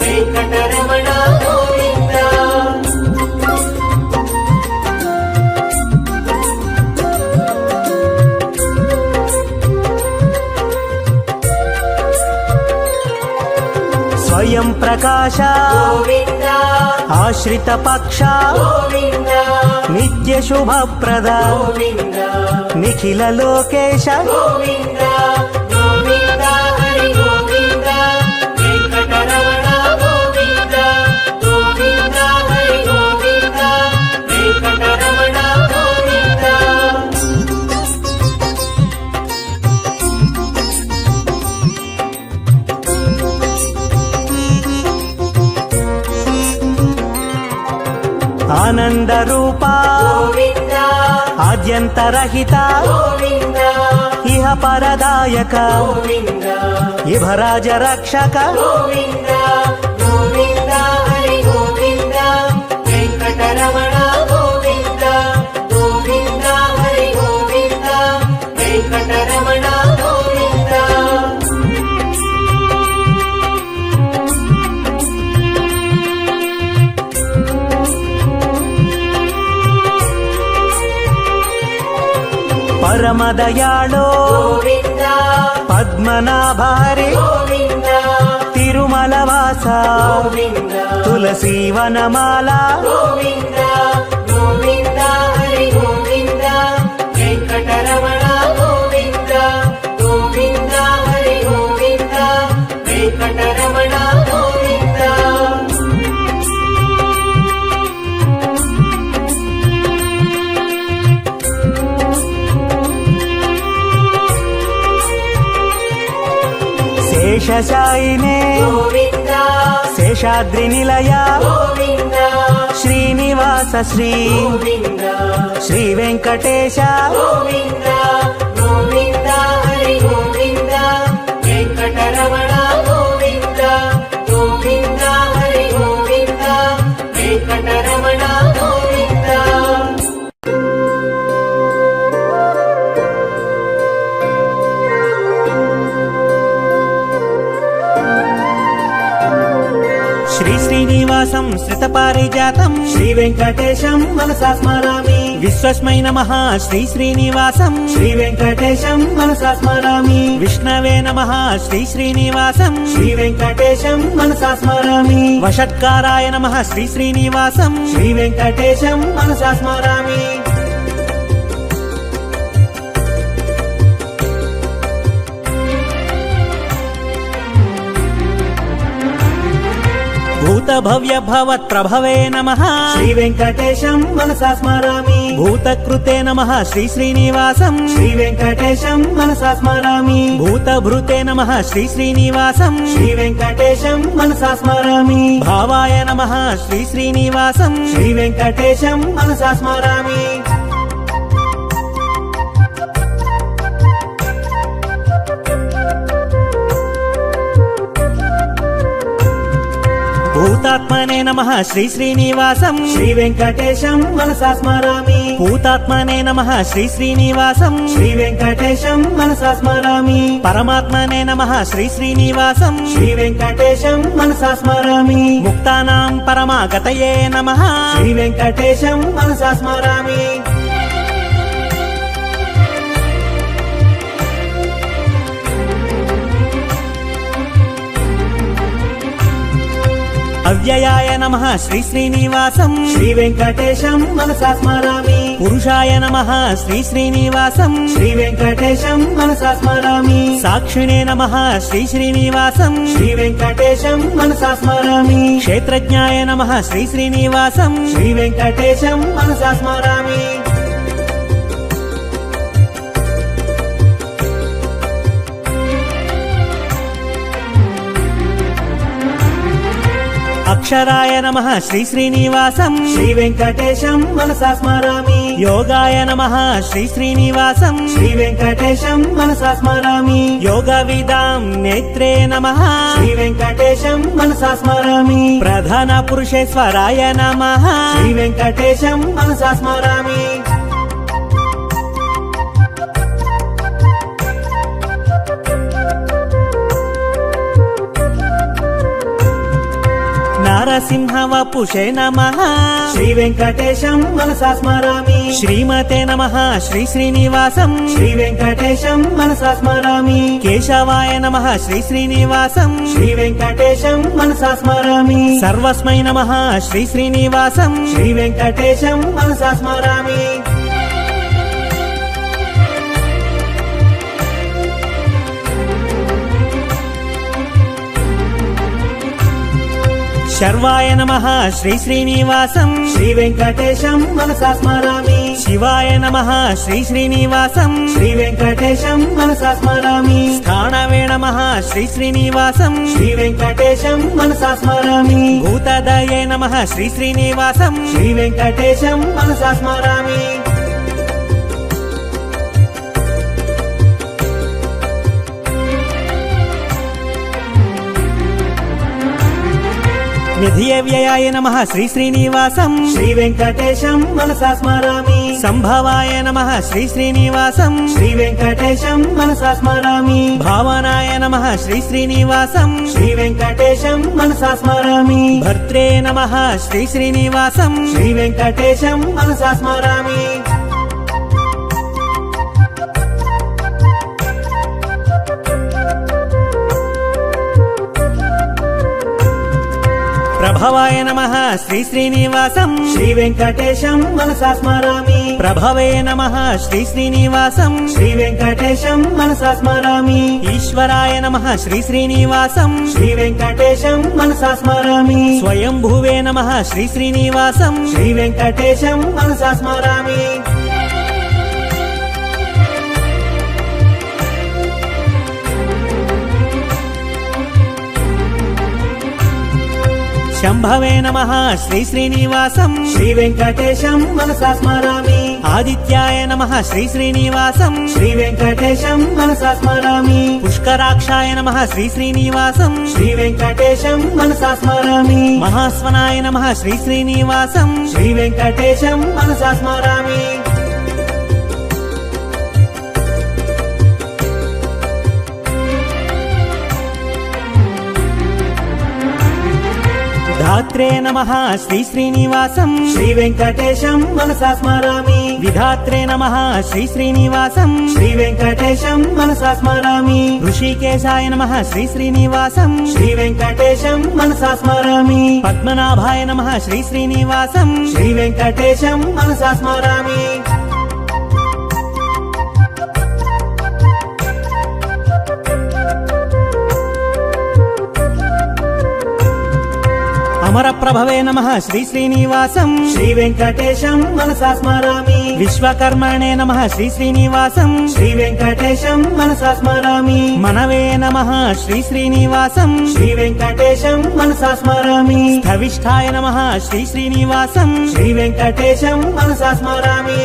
వెంకటరమణ గోవింద స్వయం ప్రకాశ గోవింద ఆశ్రిత పక్ష గోవింద నిత్య శుభప్రద గోవింద నిఖిల లోకేశ గోవింద గోవింద హరి గోవింద వెంకటరమణ గోవింద గోవింద హరి గోవింద వెంకటరమణ గోవింద ఆనంద రూప గోవింద ఆద్యంతరహిత గోవింద ఇహ పరదాయక గోవింద ఇభరాజ రక్షక గోవింద గోవింద హరి గోవింద వెంకటరమణ గోవింద గోవింద హరి గోవింద వెంకటరమణ గోవింద పరమదయాళో గోవింద పద్మనాభారి గోవింద తిరుమల వాస గోవింద తులసీవనమాల గోవింద గోవింద హరి గోవింద వెంకటరమణ గోవింద గోవింద హరి గోవింద వెంకటరమణ గోవింద శేషశాయినే గోవింద శేషాద్రి నిలయ గోవింద శ్రీనివాస శ్రీ గోవింద శ్రీ వెంకటేశ గోవింద గోవింద హరి గోవింద వెంకటరమణ గోవింద గోవింద హరి గోవింద వెంకటరమణ గోవింద శ్రీ శ్రీనివాసం శ్రిత పారిజాతం శ్రీ వెంకటేశం మనసా స్మరామి విశ్వస్మై నమః శ్రీ శ్రీనివాసం శ్రీ వెంకటేశం మనసా స్మరామి విష్ణవే నమః శ్రీ శ్రీనివాసం శ్రీ వెంకటేశం మనసా స్మరామి వషట్కారాయ నమః శ్రీ శ్రీనివాసం శ్రీ వెంకటేశం మనసా స్మరామి భూత భవ్య భవత్ ప్రభవే నమః శ్రీ వెంకటేశం మనసా స్మరామి భూతకృతే నమః శ్రీ శ్రీనివాసం శ్రీ వెంకటేశం మనసా స్మరామి భూతభృతే నమః శ్రీ శ్రీనివాసం శ్రీ వెంకటేశం మనసా స్మరామి భావాయ నమః శ్రీ శ్రీనివాసం శ్రీ వెంకటేశం మనసా స్మరామి భూతాత్మనే నమః శ్రీ శ్రీనివాసం శ్రీ వెంకటేశం మనసా స్మరామి భూతాత్మనే నమః శ్రీ శ్రీనివాసం శ్రీ వెంకటేశం మనసా స్మరామి పరమాత్మనే నమః శ్రీ శ్రీనివాసం శ్రీ వెంకటేశం మనసా స్మరామి ముక్తానాం పరమాగతయే నమః శ్రీ వెంకటేశం మనసా స్మరామి అవ్యయాయ నమః శ్రీ శ్రీనివాసం శ్రీ వెంకటేశం మనసా స్మరామి పురుషాయ నమః శ్రీ శ్రీనివాసం శ్రీ వెంకటేశం మనసా స్మరామి సాక్షిణే నమః శ్రీ శ్రీనివాసం శ్రీ వెంకటేశం మనసా స్మరామి క్షేత్రజ్ఞాయ నమః శ్రీ శ్రీనివాసం శ్రీ వెంకటేశం మనసా స్మరామి అక్షరాయ నమః శ్రీ శ్రీనివాసం శ్రీ వెంకటేశం మనసా స్మరామి యోగాయ నమః శ్రీ శ్రీనివాసం శ్రీ వెంకటేశం మనసా స్మరామి యోగ విదాం నేత్రే నమః శ్రీ వెంకటేశం మనసా స్మరామి ప్రధాన పురుషేశ్వరాయ నమః శ్రీ వెంకటేశం మనసా స్మరామి నరసింహ వపుషే నమః శ్రీ వెంకటేశం మనసా స్మరామి శ్రీమతే నమః శ్రీ శ్రీనివాసం శ్రీ వెంకటేశం మనసా స్మరామి కేశవాయ నమః శ్రీ శ్రీనివాసం శ్రీ వెంకటేశం మనసా స్మరామి సర్వస్మై నమః శ్రీ శ్రీనివాసం శ్రీ వెంకటేశం మనసా స్మరామి శర్వాయ నమః శ్రీ శ్రీనివాసం శ్రీ వెంకటేశం మనసా స్మరామి శివాయ నమః శ్రీ శ్రీనివాసం శ్రీ వెంకటేశం మనసా స్మరామి స్థానవే నమః శ్రీ శ్రీనివాసం శ్రీ వెంకటేశం మనసా స్మరామి భూతదయే నమః శ్రీ శ్రీనివాసం శ్రీ వెంకటేశం మనసా స్మరామి నిధియ వ్యయాయ నమః శ్రీ శ్రీనివాసం శ్రీ వెంకటేశం మనసా స్మరామి సంభవాయ నమః శ్రీ శ్రీనివాసం శ్రీ వెంకటేశం మనసా స్మరామి భావనాయ నమః శ్రీ శ్రీనివాసం శ్రీ వెంకటేశం మనసా స్మరామి భర్త్రే నమః శ్రీ శ్రీనివాసం శ్రీ వెంకటేశం మనసా స్మరామి ప్రభవాయ నమః శ్రీ శ్రీనివాసం శ్రీ వెంకటేశం మనసా స్మరామి ప్రభవే నమః శ్రీ శ్రీనివాసం శ్రీ వెంకటేశం మనసా స్మరామి ఈశ్వరాయ నమః శ్రీ శ్రీనివాసం శ్రీ వెంకటేశం మనసా స్మరామి స్వయంభువే నమః శ్రీ శ్రీనివాసం శ్రీ వెంకటేశం మనసా స్మరామి శంభవే నమః శ్రీ శ్రీనివాసం శ్రీ వెంకటేశం మనసా స్మరామి ఆదిత్యాయ నమః శ్రీ శ్రీనివాసం శ్రీ వెంకటేశం మనసా స్మరామి పుష్కరాక్షాయ నమః శ్రీ శ్రీనివాసం శ్రీ వెంకటేశం మనసా స్మరామి మహాస్వనాయ నమః శ్రీ శ్రీనివాసం శ్రీ వెంకటేశం మనసా స్మరామి ధాత్రే నమః శ్రీ శ్రీనివాసం శ్రీ వెంకటేశం మనసా స్మరామి విధాత్రే నమః శ్రీ శ్రీనివాసం శ్రీ వెంకటేశం మనసా స్మరామి ఋషికేశాయ నమః శ్రీ శ్రీనివాసం శ్రీ వెంకటేశం మనసా స్మరామి పద్మనాభాయ నమః శ్రీ శ్రీనివాసం శ్రీ వెంకటేశం మనసా స్మరామి అమరప్రభవే నమః శ్రీ శ్రీనివాసం శ్రీ వెంకటేశం మనసా స్మరామి విశ్వకర్మణే నమః శ్రీ శ్రీనివాసం శ్రీ వెంకటేశం మనసా స్మరామి మనవే నమః శ్రీ శ్రీనివాసం శ్రీ వెంకటేశం మనసా స్మరామి స్థవిష్ఠాయ నమః శ్రీ శ్రీనివాసం శ్రీ వెంకటేశం మనసా స్మరామి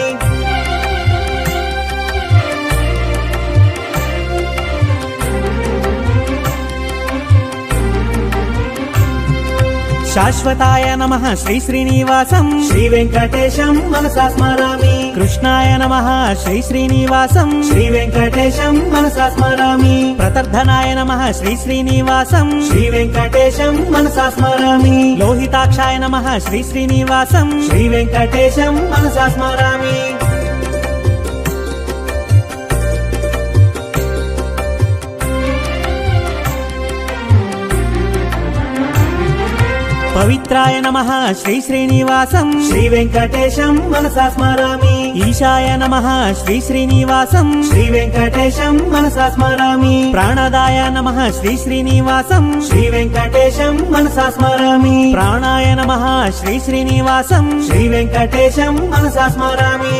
శాశ్వతాయ నమః శ్రీ శ్రీనివాసం శ్రీ వెంకటేశం మనసా స్మరామి కృష్ణాయ నమః శ్రీ శ్రీనివాసం శ్రీ వెంకటేశం మనసా స్మరామి ప్రతర్ధనాయ నమః శ్రీ శ్రీనివాసం శ్రీ వెంకటేశం మనసా స్మరామి లోహితాక్షాయ నమః శ్రీ శ్రీనివాసం శ్రీ వెంకటేశం మనసా స్మరామి పవిత్రాయ నమః శ్రీ శ్రీనివాసం శ్రీ వెంకటేశం మనసా స్మరామి ఈశాయ నమః శ్రీ శ్రీనివాసం శ్రీ వెంకటేశం మనసా స్మరామి ప్రాణదాయ నమః శ్రీ శ్రీనివాసం శ్రీ వెంకటేశం మనసా స్మరామి ప్రాణాయ నమః శ్రీ శ్రీనివాసం శ్రీ వెంకటేశం మనసా స్మరామి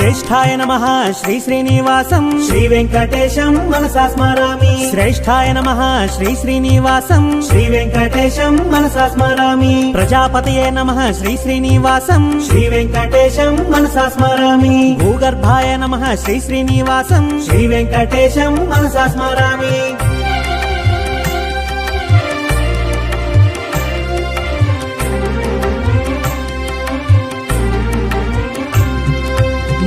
శ్రేష్ఠాయ నమః శ్రీ శ్రీనివాసం శ్రీ వెంకటేశం మనసా స్మరామి శ్రేష్ఠాయ నమః శ్రీ శ్రీనివాసం శ్రీ వెంకటేశం మనసా స్మరామి ప్రజాపతయే నమః శ్రీ శ్రీనివాసం శ్రీ వెంకటేశం మనసా స్మరామి భూగర్భాయ నమః శ్రీ శ్రీనివాసం శ్రీ వెంకటేశం మనసా స్మరామి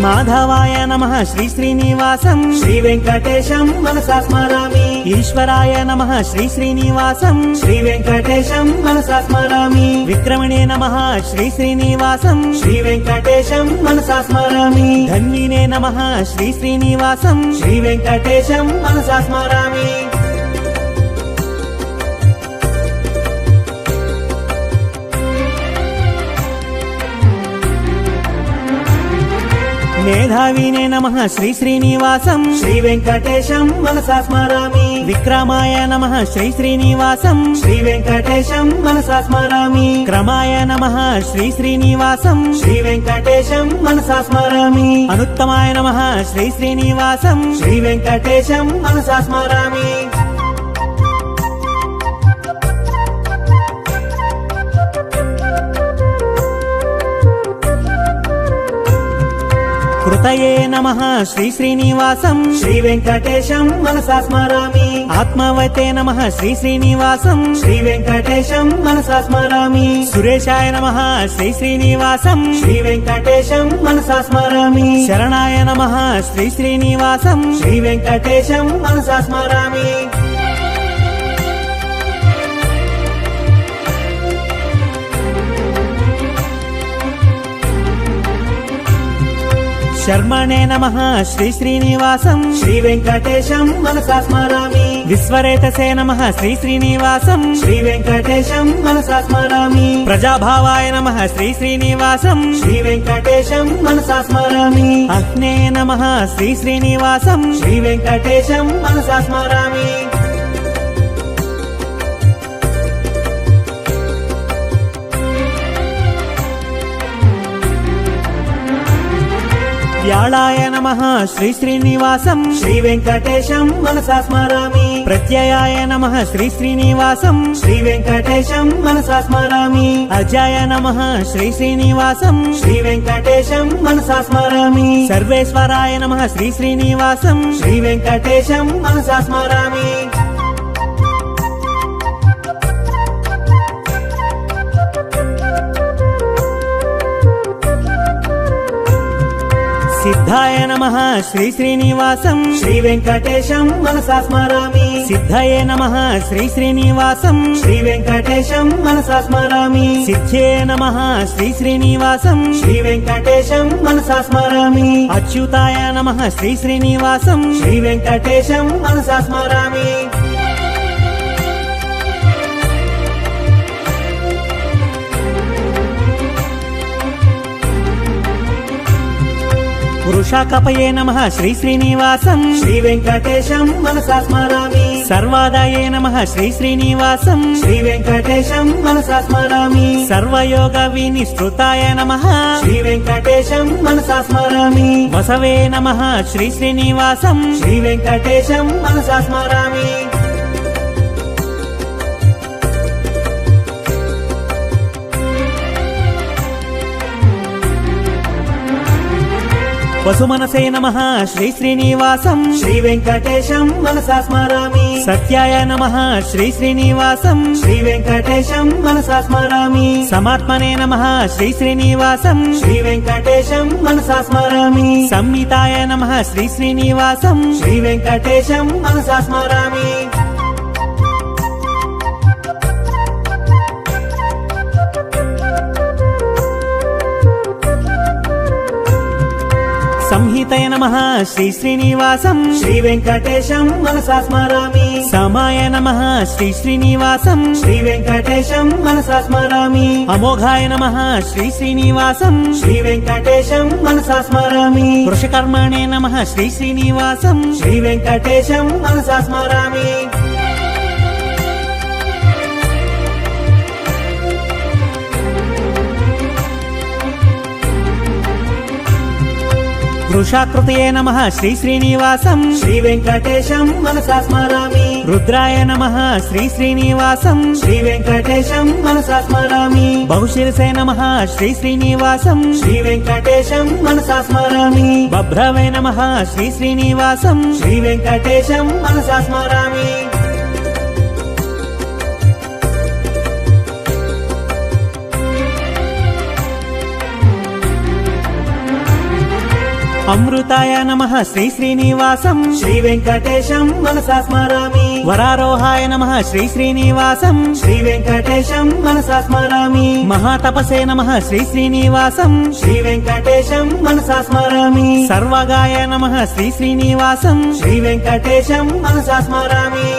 మాధవాయ నమః శ్రీ శ్రీనివాసం శ్రీ వెంకటేశం మనసా స్మరామి ఈశ్వరాయ నమః శ్రీ శ్రీనివాసం శ్రీ వెంకటేశం మనసా స్మరామి విక్రమణే నమః శ్రీ శ్రీనివాసం శ్రీ వెంకటేశం మనసా స్మరామి ధన్వినే నమః శ్రీ శ్రీనివాసం శ్రీ వెంకటేశం మనసా స్మరామి మేధావినే నమః శ్రీ శ్రీనివాసం శ్రీ వెంకటేశం మనసా స్మరామి విక్రమాయ నమః శ్రీ శ్రీనివాసం శ్రీ వెంకటేశం మనసా స్మరామి క్రమాయ నమః శ్రీ శ్రీనివాసం శ్రీ వెంకటేశం మనసా స్మరామి అనుత్తమాయ నమః శ్రీ శ్రీనివాసం శ్రీ వెంకటేశం మనసా స్మరామి కృతయే నమః శ్రీ శ్రీనివాసం శ్రీ వెంకటేశం మనసా స్మరామి ఆత్మవతే నమః శ్రీ శ్రీనివాసం శ్రీ వెంకటేశం మనసా స్మరామి సురేశాయ నమః శ్రీ శ్రీనివాసం శ్రీ వెంకటేశం మనసా స్మరామి శరణాయ నమః శ్రీ శ్రీనివాసం శ్రీ వెంకటేశం మనసా స్మరామి శర్మణే నమః శ్రీ శ్రీనివాసం శ్రీ వెంకటేశం మనసా స్మరామి విశ్వరేతసే నమః శ్రీ శ్రీనివాసం శ్రీ వెంకటేశం మనసా స్మరామి ప్రజాభావాయ నమః శ్రీ శ్రీనివాసం శ్రీ వెంకటేశం మనసా స్మరామి అగ్నే నమః శ్రీ శ్రీనివాసం శ్రీ వెంకటేశం మనసా స్మరామి వ్యాళాయ నమః శ్రీ శ్రీనివాసం శ్రీ వెంకటేశం మనసా స్మరామి ప్రత్యయాయ నమః శ్రీ శ్రీనివాసం శ్రీ వెంకటేశం మనసా స్మరామి అజాయ నమః శ్రీ శ్రీనివాసం శ్రీ వెంకటేశం మనసా స్మరామి సర్వేశ్వరాయ నమః శ్రీ శ్రీనివాసం శ్రీ వెంకటేశం మనసా స్మరామి సిద్ధాయ నమః శ్రీ శ్రీనివాసం శ్రీ వెంకటేశం మనసా స్మరామి సిద్ధయే నమః శ్రీ శ్రీనివాసం శ్రీ వెంకటేశం మనసా స్మరామి సిద్ధ్యే నమః శ్రీ శ్రీనివాసం శ్రీ వెంకటేశం మనసా స్మరామి అచ్యుతాయ నమః శ్రీ శ్రీనివాసం శ్రీ వెంకటేశం మనసా స్మరామి వృషాకపయే నమః శ్రీ శ్రీనివాసం శ్రీ వెంకటేశం మనసా స్మరామి సర్వాదాయే నమః శ్రీ శ్రీనివాసం శ్రీ వెంకటేశం మనసా స్మరామి సర్వయోగ వినిష్కృతాయ నమః శ్రీ వెంకటేశం మనసా స్మరామి వసవే నమః శ్రీ శ్రీనివాసం శ్రీ వెంకటేశం మనసా స్మరామి వసుమనసే నమః శ్రీ శ్రీనివాసం శ్రీ వెంకటేశం మనసా స్మరామి సత్యాయ నమః శ్రీ శ్రీనివాసం శ్రీ వెంకటేశం మనసా స్మరామి సమాత్మనే నమః శ్రీ శ్రీనివాసం శ్రీ వెంకటేశం మనసా స్మరామి సంహితాయ నమః శ్రీ శ్రీనివాసం శ్రీ వెంకటేశం మనసా స్మరామి సంహితయ నమః శ్రీ శ్రీనివాసం శ్రీ వెంకటేశం మనసా స్మరామి సమాయ నమః శ్రీ శ్రీనివాసం శ్రీ వెంకటేశం మనసా స్మరామి అమోఘాయ నమః శ్రీ శ్రీనివాసం శ్రీ వెంకటేశం మనసా స్మరామి వృషకర్మణే నమః శ్రీ శ్రీనివాసం శ్రీ వెంకటేశం మనసా స్మరామి వృషాకృతయే నమః శ్రీ శ్రీనివాసం శ్రీ వెంకటేశం మనసా స్మరామి రుద్రాయ నమః శ్రీ శ్రీనివాసం శ్రీ వెంకటేశం మనసా స్మరామి బహుశిరసే నమః శ్రీ శ్రీనివాసం శ్రీ వెంకటేశం మనసా స్మరామి బభ్రవే నమః శ్రీ శ్రీనివాసం శ్రీ వెంకటేశం మనసా స్మరామి అమృతాయ నమః శ్రీ శ్రీనివాసం శ్రీ వెంకటేశం మనసా స్మరామి వరారోహాయ నమః శ్రీ శ్రీనివాసం శ్రీ వెంకటేశం మనసా స్మరామి మహాతపసే నమః శ్రీ శ్రీనివాసం శ్రీ వెంకటేశం మనసా స్మరామి సర్వగాయ నమః శ్రీ శ్రీనివాసం శ్రీ వెంకటేశం మనసా స్మరామి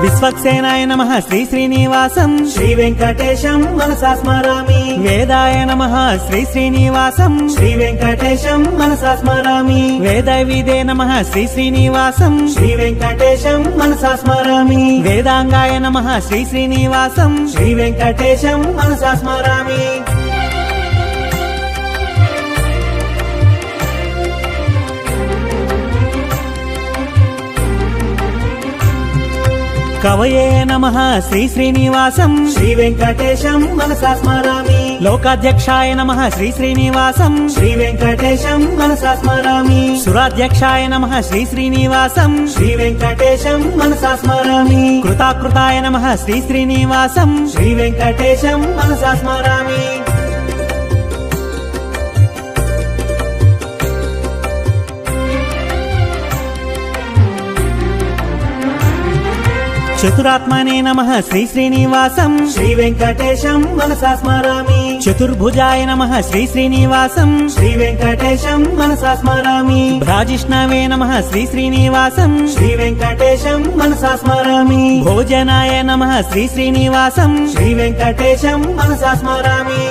విశ్వక్సేనాయ నమః శ్రీ శ్రీనివాసం శ్రీ వెంకటేశం మనసా స్మరామి వేదాయ నమః శ్రీ శ్రీనివాసం శ్రీ వెంకటేశం మనసా స్మరామి వేదవిదే నమః శ్రీ శ్రీనివాసం శ్రీ వెంకటేశం మనసా స్మరామి వేదాంగాయ నమః శ్రీ శ్రీనివాసం శ్రీ వెంకటేశం మనసా స్మరామి కవయే నమః శ్రీ శ్రీనివాసం శ్రీ వెంకటేశం మనసా స్మరామి లోకాధ్యక్షాయ నమః శ్రీ శ్రీనివాసం శ్రీ వెంకటేశం మనసా స్మరామి సురాధ్యక్షాయ నమః శ్రీ శ్రీనివాసం శ్రీ వెంకటేశం మనసా స్మరామి కృతాకృతాయ నమః శ్రీ శ్రీనివాసం శ్రీ వెంకటేశం మనసా స్మరామి చతురాత్మనే నమః శ్రీ శ్రీనివాసం శ్రీ వెంకటేశం మనసా స్మరామి చతుర్భుజాయ నమః శ్రీ శ్రీనివాసం శ్రీ వెంకటేశం మనసా స్మరామి భ్రాజిష్ణవే నమః శ్రీ శ్రీనివాసం శ్రీ వెంకటేశం మనసా స్మరామి భోజనాయ నమః శ్రీ శ్రీనివాసం శ్రీ వెంకటేశం మనసా స్మరామి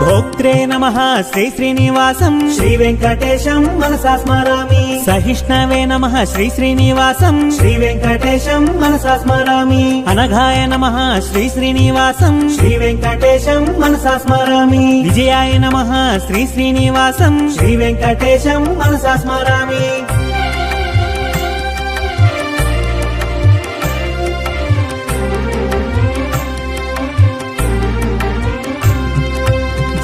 భోక్త్రే నమః శ్రీ శ్రీనివాసం శ్రీ వెంకటేశం మనసా స్మరామి సహిష్ణవే నమః శ్రీ శ్రీనివాసం శ్రీ వెంకటేశం మనసా స్మరామి అనఘాయ నమః శ్రీ శ్రీనివాసం శ్రీ వెంకటేశం మనసా స్మరామి విజయాయ నమః శ్రీ శ్రీనివాసం శ్రీ వెంకటేశం మనసా స్మరామి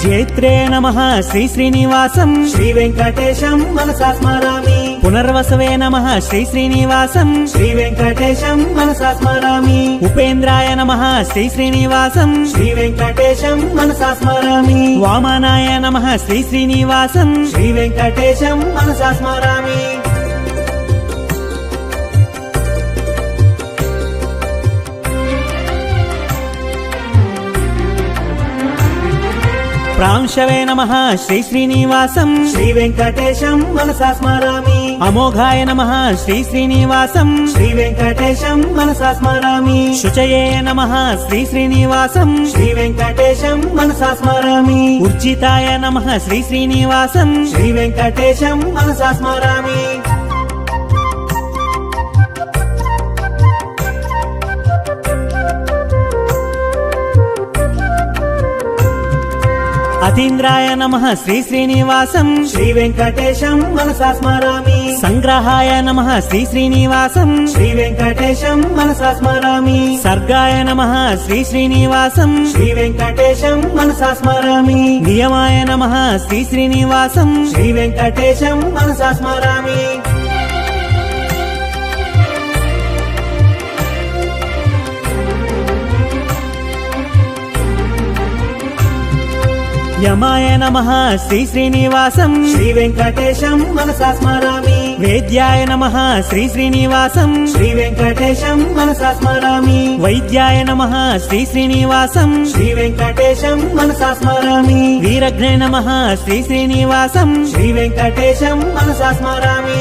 జైత్రే నమః శ్రీ శ్రీనివాసం శ్రీ వెంకటేశం మనసా స్మరామి పునర్వసవే నమః శ్రీ శ్రీనివాసం శ్రీ వెంకటేశం మనసా స్మరామి ఉపేంద్రాయ నమః శ్రీ శ్రీనివాసం శ్రీ వెంకటేశం మనసా స్మరామి వామనాయ నమః శ్రీ శ్రీనివాసం శ్రీ వెంకటేశం మనసా స్మరామి ప్రాంశవే నమః శ్రీ శ్రీనివాసం శ్రీ వెంకటేశం మనసా స్మరామి అమోఘాయ నమః శ్రీ శ్రీనివాసం శ్రీ వెంకటేశం మనసా స్మరామి శుచయే నమః శ్రీ శ్రీనివాసం శ్రీ వెంకటేశం మనసా స్మరామి ఉర్జితాయ నమః శ్రీ శ్రీనివాసం శ్రీ వెంకటేశం మనసా స్మరామి అతీంద్రాయ నమః శ్రీ శ్రీనివాసం శ్రీ వెంకటేశం మనసా స్మరామి సంగ్రహాయ నమః శ్రీ శ్రీనివాసం శ్రీ వెంకటేశం మనసా స్మరామి సర్గాయ నమః శ్రీ శ్రీనివాసం శ్రీ వెంకటేశం మనసా స్మరామి నియమాయ నమః శ్రీ శ్రీనివాసం శ్రీ వెంకటేశం మనసా స్మరామి యమాయ నమః శ్రీ శ్రీనివాసం శ్రీ వెంకటేశం మనసా స్మరామి వేద్యాయ నమః శ్రీ శ్రీనివాసం శ్రీ వెంకటేశం మనసా స్మరామి వైద్యాయ నమః శ్రీ శ్రీనివాసం శ్రీ వెంకటేశం మనసా స్మరామి వీరఘ్నే నమః శ్రీ శ్రీనివాసం శ్రీ వెంకటేశం మనసా స్మరామి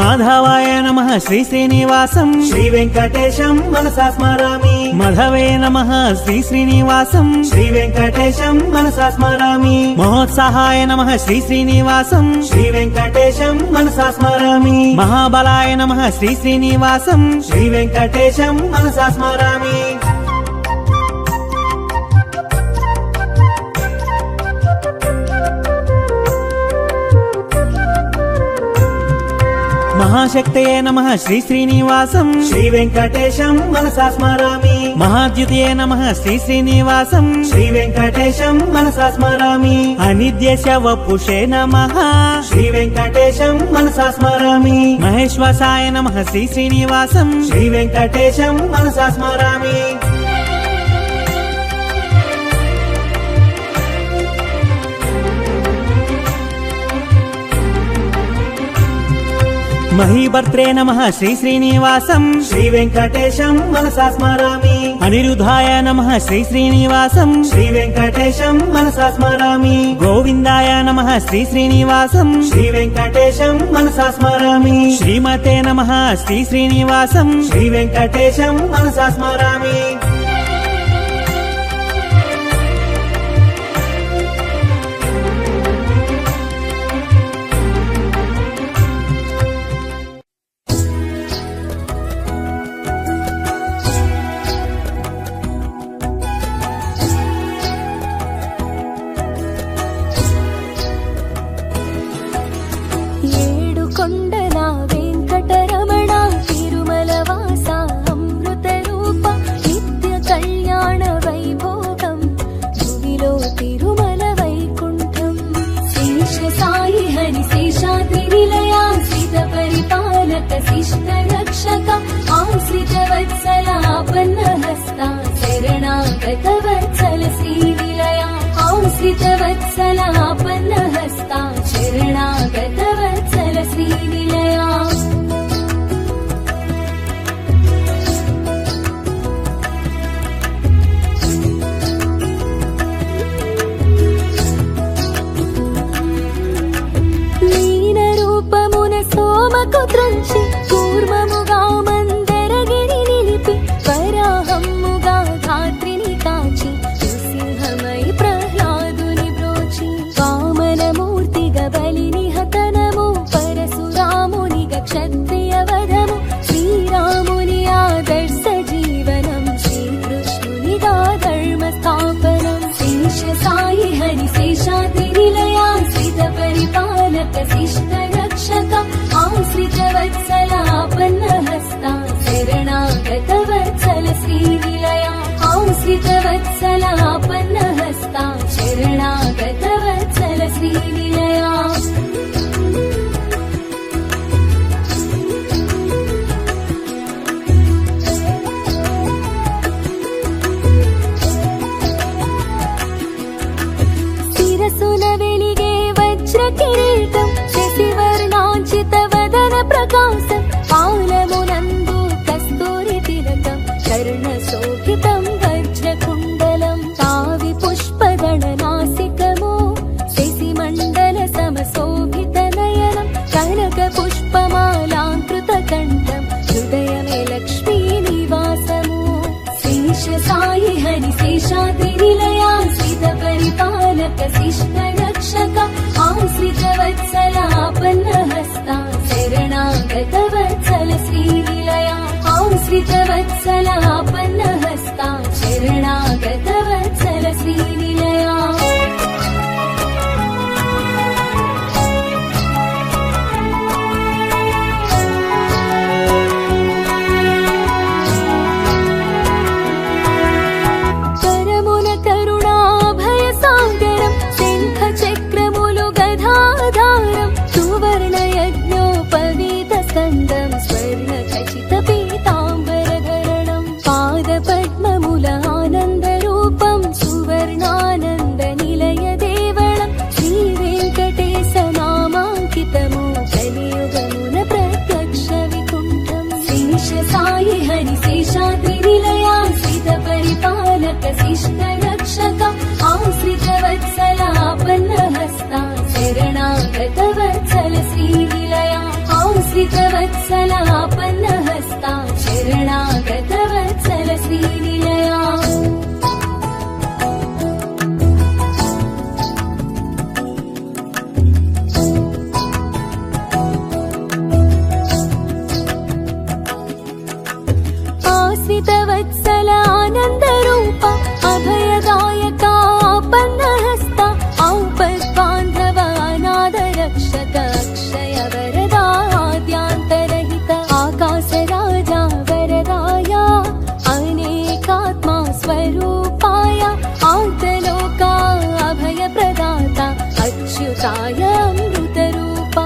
మాధవాయ నమః శ్రీ శ్రీనివాసం శ్రీ వెంకటేశం మనసా స్మరామి మధవే నమః శ్రీ శ్రీనివాసం శ్రీ వెంకటేశం మనసా స్మరామి మహోత్సాహాయ నమః శ్రీ శ్రీనివాసం శ్రీ వెంకటేశం మనసా స్మరామి మహాబలాయ నమః శ్రీ శ్రీనివాసం శ్రీ వెంకటేశం మనసా స్మరామి మహాశక్తయే నమః శ్రీ శ్రీనివాసం శ్రీ వెంకటేశం మనసా స్మరామి మహాద్యుతయే నమః శ్రీ శ్రీనివాసం శ్రీ వెంకటేశం మనసా స్మరామి అనిత్యస్య వపుషే నమః శ్రీ వెంకటేశం మనసా స్మరామి మహేశ్వసాయ నమః శ్రీ శ్రీనివాసం శ్రీ వెంకటేశం మనసా స్మరామి మహీభర్త్రే నమః శ్రీ శ్రీనివాసం శ్రీ వెంకటేశం మనసా స్మరామి అనిరుద్ధాయ నమః శ్రీ శ్రీనివాసం శ్రీ వెంకటేశం మనసా స్మరామి గోవిందాయ నమః శ్రీ శ్రీనివాసం శ్రీ వెంకటేశం మనసా స్మరామి శ్రీమతే నమః శ్రీ శ్రీనివాసం శ్రీ వెంకటేశం మనసా స్మరామి ఏడుకొండల వెంకటరమణ తిరుమల వాస అమృత రూప నిత్య కళ్యాణ వైభోగం భువిలో తిరుమల వైకుంఠం శేష సాయి హరి శేషాద్రి నిలయాశ్రిత పరిపాలక శిష్ట రక్షక ఆశ్రిత వత్సల ఆపన్న హస్త శరణాగత వత్సల శ్రీ విలయ ఆశ్రిత వత్సల ఆపన్న హస్త శరణాగత వత్సల శ్రీ విలయ లీన రూపమున సోమకు త్రుంచి కూర్మముగా మందరగిరి నిలిపి వరాహమ్ముగా ధాత్రిని కాచి నృసింహమై ప్రహ్లాదుని బ్రోచి వామనమూర్తిగా బలిని హతనము పరశురామునిగా క్షత్రియ వధము శ్రీరాముని ఆదర్శ జీవనం శ్రీకృష్ణునిగా ధర్మ స్థాపనం శేష సాయి హరి శేషాద్రి నిలయాశ్రిత పరిపాలక శిష్ట రక్షక ఆశ్రిత వత్సల ఆపన్న హస్త శరణాగత వత్సల శ్రీ విలయ ఆశ్రిత వత్సల ఆపన్న హస్త శరణాగత వత్సల శ్రీ విలయ శిరసున వెలిగే వజ్ర కిరీటం శశివర్ణాంచిత వదన ప్రకాశం పాలమునందు కస్తూరి తిలకం కర్ణ శోభితం వజ్రకుండలం తావి పుష్పగణ నాసికము శశిమండల సమశోభిత నయనం కనక పుష్పమాలాంకృత కంఠం హృదయమే లక్ష్మీ నివాసము శేష సాయి హరి శేషాద్రి నిలయాశ్రిత పరిపాలక శిష్ట రక్షక ఆశ్రిత వత్సల ఆపన్న హస్త శరణాగత వత్సల శ్రీ విలయ ఆశ్రిత వత్సల ఆపన్న హస్త శరణాగత వత్సల శ్రీ విలయ కరమున కరుణాభయ సాగరం శంఖ చక్రములు గదాధారం సువర్ణ యజ్ఞోపవీత స్కందం స్వర్ణ ఖచిత పీతాంబర ధరణం పాద పద్మముల శేషాయ అమృత రూపా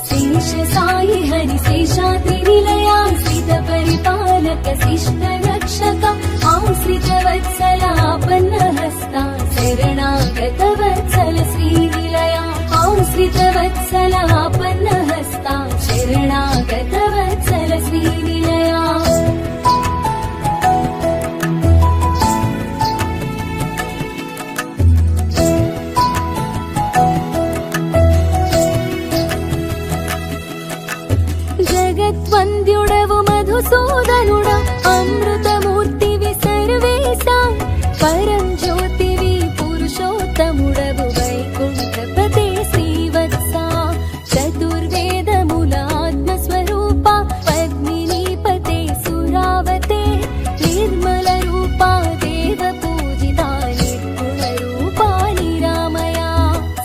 శేష సాయి హరి శేషాద్రి నిలయా శ్రిత పరిపాలక శిష్ట రక్షక ఆశ్రిత వత్సలాపన్న హస్త శరణాగత వత్సల శ్రీ నిలయా ఆశ్రిత వత్సలాపన్న హస్త శరణాగత వత్సల శ్రీ నిలయా జగద్వంద్యుడవు మధుసూదనుడా అమృతమూర్తివి సర్వేశా పరం జ్యోతివి పురుషోత్తముడవు వైకుంఠపతే శ్రీవత్సా చతుర్వేదముల ఆత్మస్వరూప పద్మినీపతే సురావతే నిర్మల రూపా దేవ పూజితా నిర్గుణ రూపా నిరామయా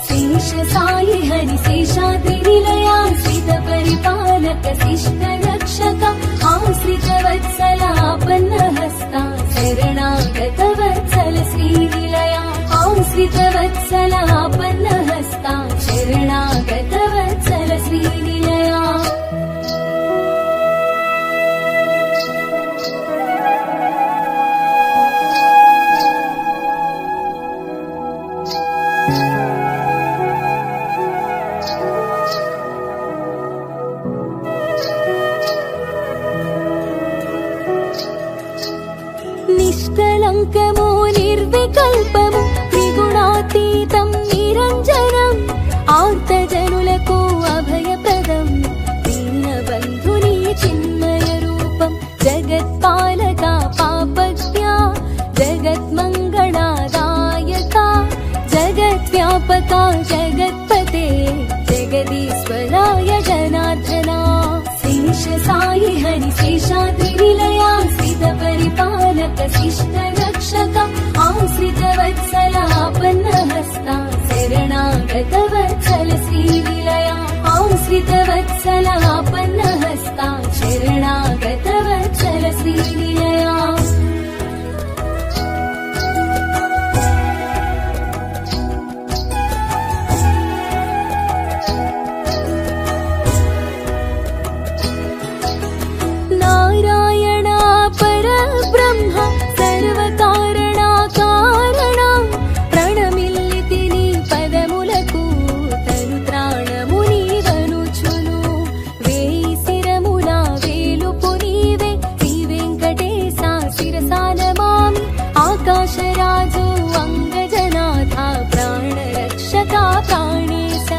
శేష సాయి హరి శేషాద్రి నిలయా శ్రిత పరిపాలక శిష్ట రక్షక ఆశ్రిత వత్సలాపన్న హస్త శరణాగత వత్సల శ్రీ నిలయా ఆశ్రిత వత్సలాపన్న హస్త శరణాగత వత్సల శ్రీ నిలయా నిష్కలంకము నిర్వికల్పము త్రిగుణాతీతం నిరంజనం ఆర్తజనులకు అభయప్రదం దీనబంధుని చిన్మయ రూపం జగత్పాలక పాపజ్ఞా జగన్మంగళాదాయక జగద్వ్యాపక జగత్పతే జగదీశ్వరాయ జనార్దనా శేష సాయి హరి శేషాద్రి నిలయా శ్రిత పరిపాలక శిష్ట రక్షక ఆశ్రిత వత్సలాపన్న హస్త శరణాగత వత్సల శ్రీ నిలయా ఆశ్రిత వత్సలాపన్న హస్త శరణాగత వత్సల శ్రీ నిలయా నారాయణ పరబ్రహ్మ సర్వకారణాకారణ ప్రణమిల్లితిని పదములకు తరుత్రాణముని వనుచును వేయి శిరముల వేలుపు నీవే శ్రీ వెంకటేశ శిరసానమామి ఆకాశరాజు అంగజనాథ ప్రాణరక్షక ప్రాణేశ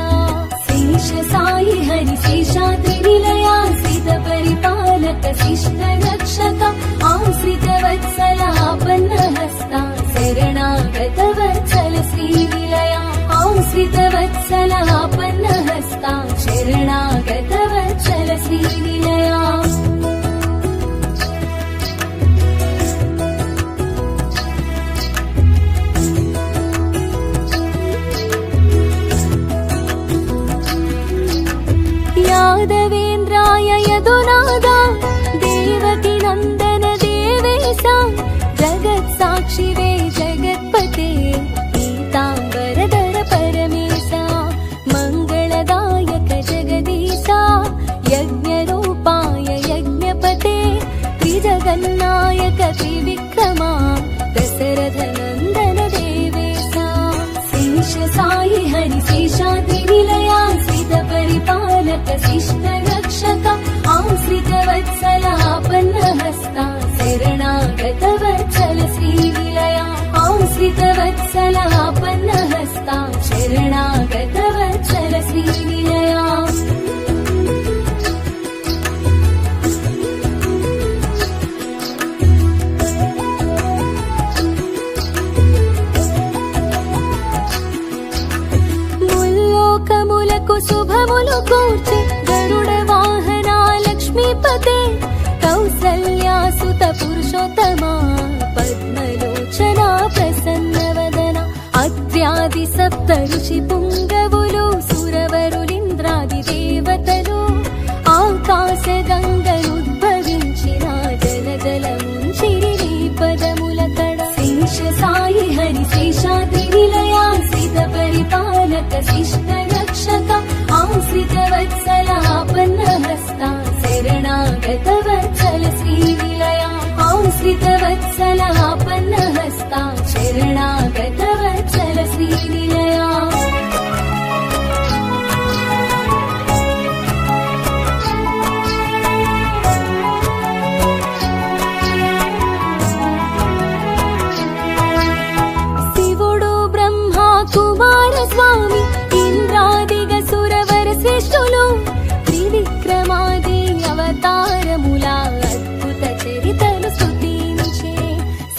శేష సాయి హరి శేషాద్రి నిలయా శ్రిత పరిపాలక శిష్ట రక్షక ఆశ్రిత వత్సలాపన్న హస్త శరణాగత వత్సల శ్రీ నిలయా ఆశ్రిత వత్సలాపన్న హస్త శరణాగత వత్సల శ్రీ నిలయా యాదవేంద్రాయ యదునాదా దేవకి నందన దేవేశ జగత్ సాక్షివే జగత్పతే పీతాంబరధర పరమేశ మంగళదాయక జగదీశ యజ్ఞరూపాయ యజ్ఞపతే త్రిజగన్నాయక త్రివిక్రమా దశరథ నందన దేవేశ శేష సాయి హరి శేషాద్రి నిలయా శ్రిత పరిపాలక శిష్ట రక్షక ఆశ్రిత వత్సలాపన్న హస్త శరణాగత వత్సల శ్రీ నిలయా ఆశ్రిత వత్సలాపన్న హస్త శరణాగత వత్సల శ్రీ నిలయా ముల్లోకములకు శుభములు కూర్చి గరుడ వాహన లక్ష్మీపతే కౌసల్యాసుత పురుషోత్తమా పద్మలోచన ప్రసన్నవదన అత్ర్యాది సప్త ఋషి పుంగవులు సురవరులింద్రాది దేవతలు ఆకాశ గంగనుద్భవించిన జల ముంచిరి పదముల కడ శేష సాయి హరి శేషాద్రి నిలయా శ్రిత పరిపాలక శిష్ట शरणागतवत्सल श्रीनिलया आश्रितवत्सलापन्नहस्ता शरणागतवत्सल श्रीनिलया శివుడు బ్రహ్మ కుమార స్వామి ఇంద్రాదిగ సురవర శ్రేష్ఠులు త్రివిక్రమాది అవతారముల అద్భుత చరితలు స్తుతించే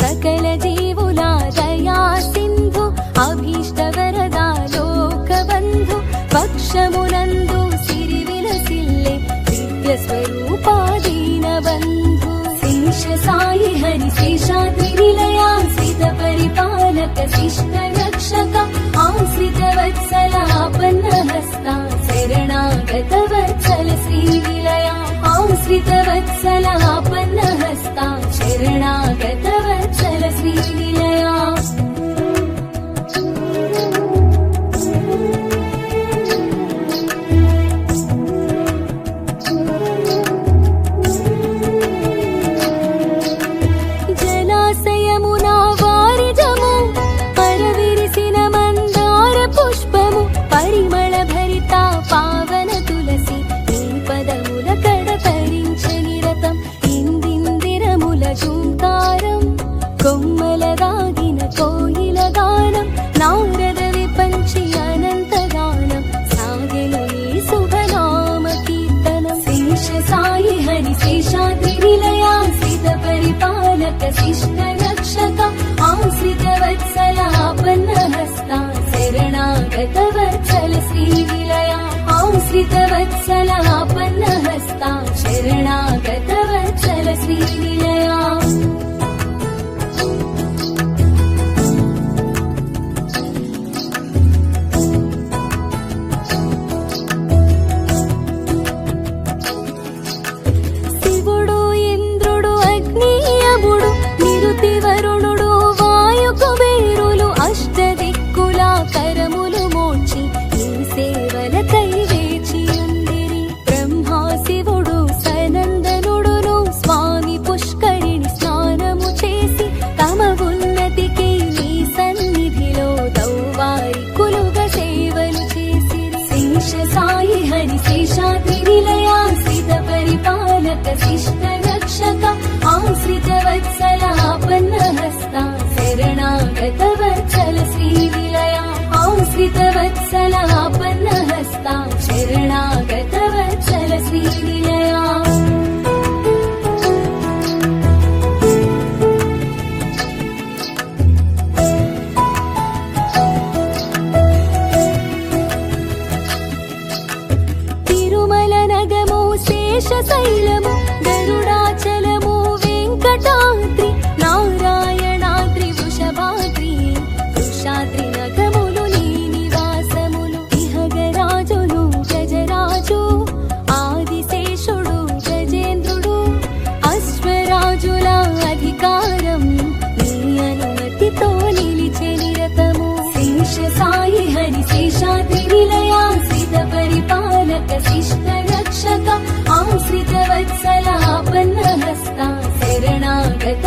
సకల జీవుల దయా సింధు అభీష్ట వరదా లోక బంధు పక్షమునందు సిరి విలసిల్లే దివ్య స్వరూపాదీన బంధు శేష సాయి హరి శేషాద్రి నిలయా శ్రీత పరిపాలక శిష్ట రక్షక ఆశ్రిత వత్సలాపన్నహస్తా శరణాగత వత్సల శ్రీనిలయా ఆశ్రిత వత్సలాపన్నహస్తా శరణాగత వత్సల శ్రీనిలయా జలాశయమునా వారిజము పరవిరిసిన మందార పుష్పము పరిమళ భరిత పావన తులసి నీ పదముల కడతరించ నిరతం ఇందిందిరముల జూంకారం కొమ్మల దాగిన కోయిల గానం నారద విపంచి అనంత గానం సాగెను నీ శుభనామ కీర్తనం శేష సాయి హరి శేషాద్రి నిలయా శ్రీత పరిపాలక శిష్ట రక్షక ఆశ్రిత వత్సలాపన్నహస్తా శరణాగత వత్సల శ్రీనిలయా ఆశ్రిత వత్సలాపన్నహస్తా శరణాగత వత్సల శ్రీనిలయా శివుడు ఇంద్రుడు అగ్ని యముడు నిరుతి వరుణుడు వాయు కుబేరులు అష్టదిక్కుల కరములు మోచి ఈ సేవలకై వేచి ఉండిరి బ్రహ్మా శివుడు సనందనుడును స్వామి పుష్కరిణి స్నానము చేసి తమ ఉన్నతికి నీ సన్నిధిలో దౌవారికులుగా సేవలు చేసిరి శేష సాయి హరి శేషాద్రి నిలయా శ్రీత పరిపాలక శిష్ట రక్షక ఆశ్రిత వత్సలాపన్నహస్తా శరణాగత వత్సల శ్రీనిలయా ఆశ్రిత వత్సలాపన్నహస్తా శరణాగత వత్సల శ్రీనిలయా తిరుమల నగము శేషశైలము గరుడాచలము వెంకటాద్రి నారాయణాద్రి వృషభాద్రి వృషాద్రి నగములు నీ నివాసములు ఇహగరాజులు గజరాజు ఆదిశేషుడు గజేంద్రుడు అశ్వరాజుల అధికారం నీ అనుమతితో నిలిచే నిరతము శేష సాయి హరి శేషాద్రి నిలయా శ్రీత పరిపాలక శిష్ట రక్షక ఆశ్రిత వత్సలాపన్నహస్తా శరణాగత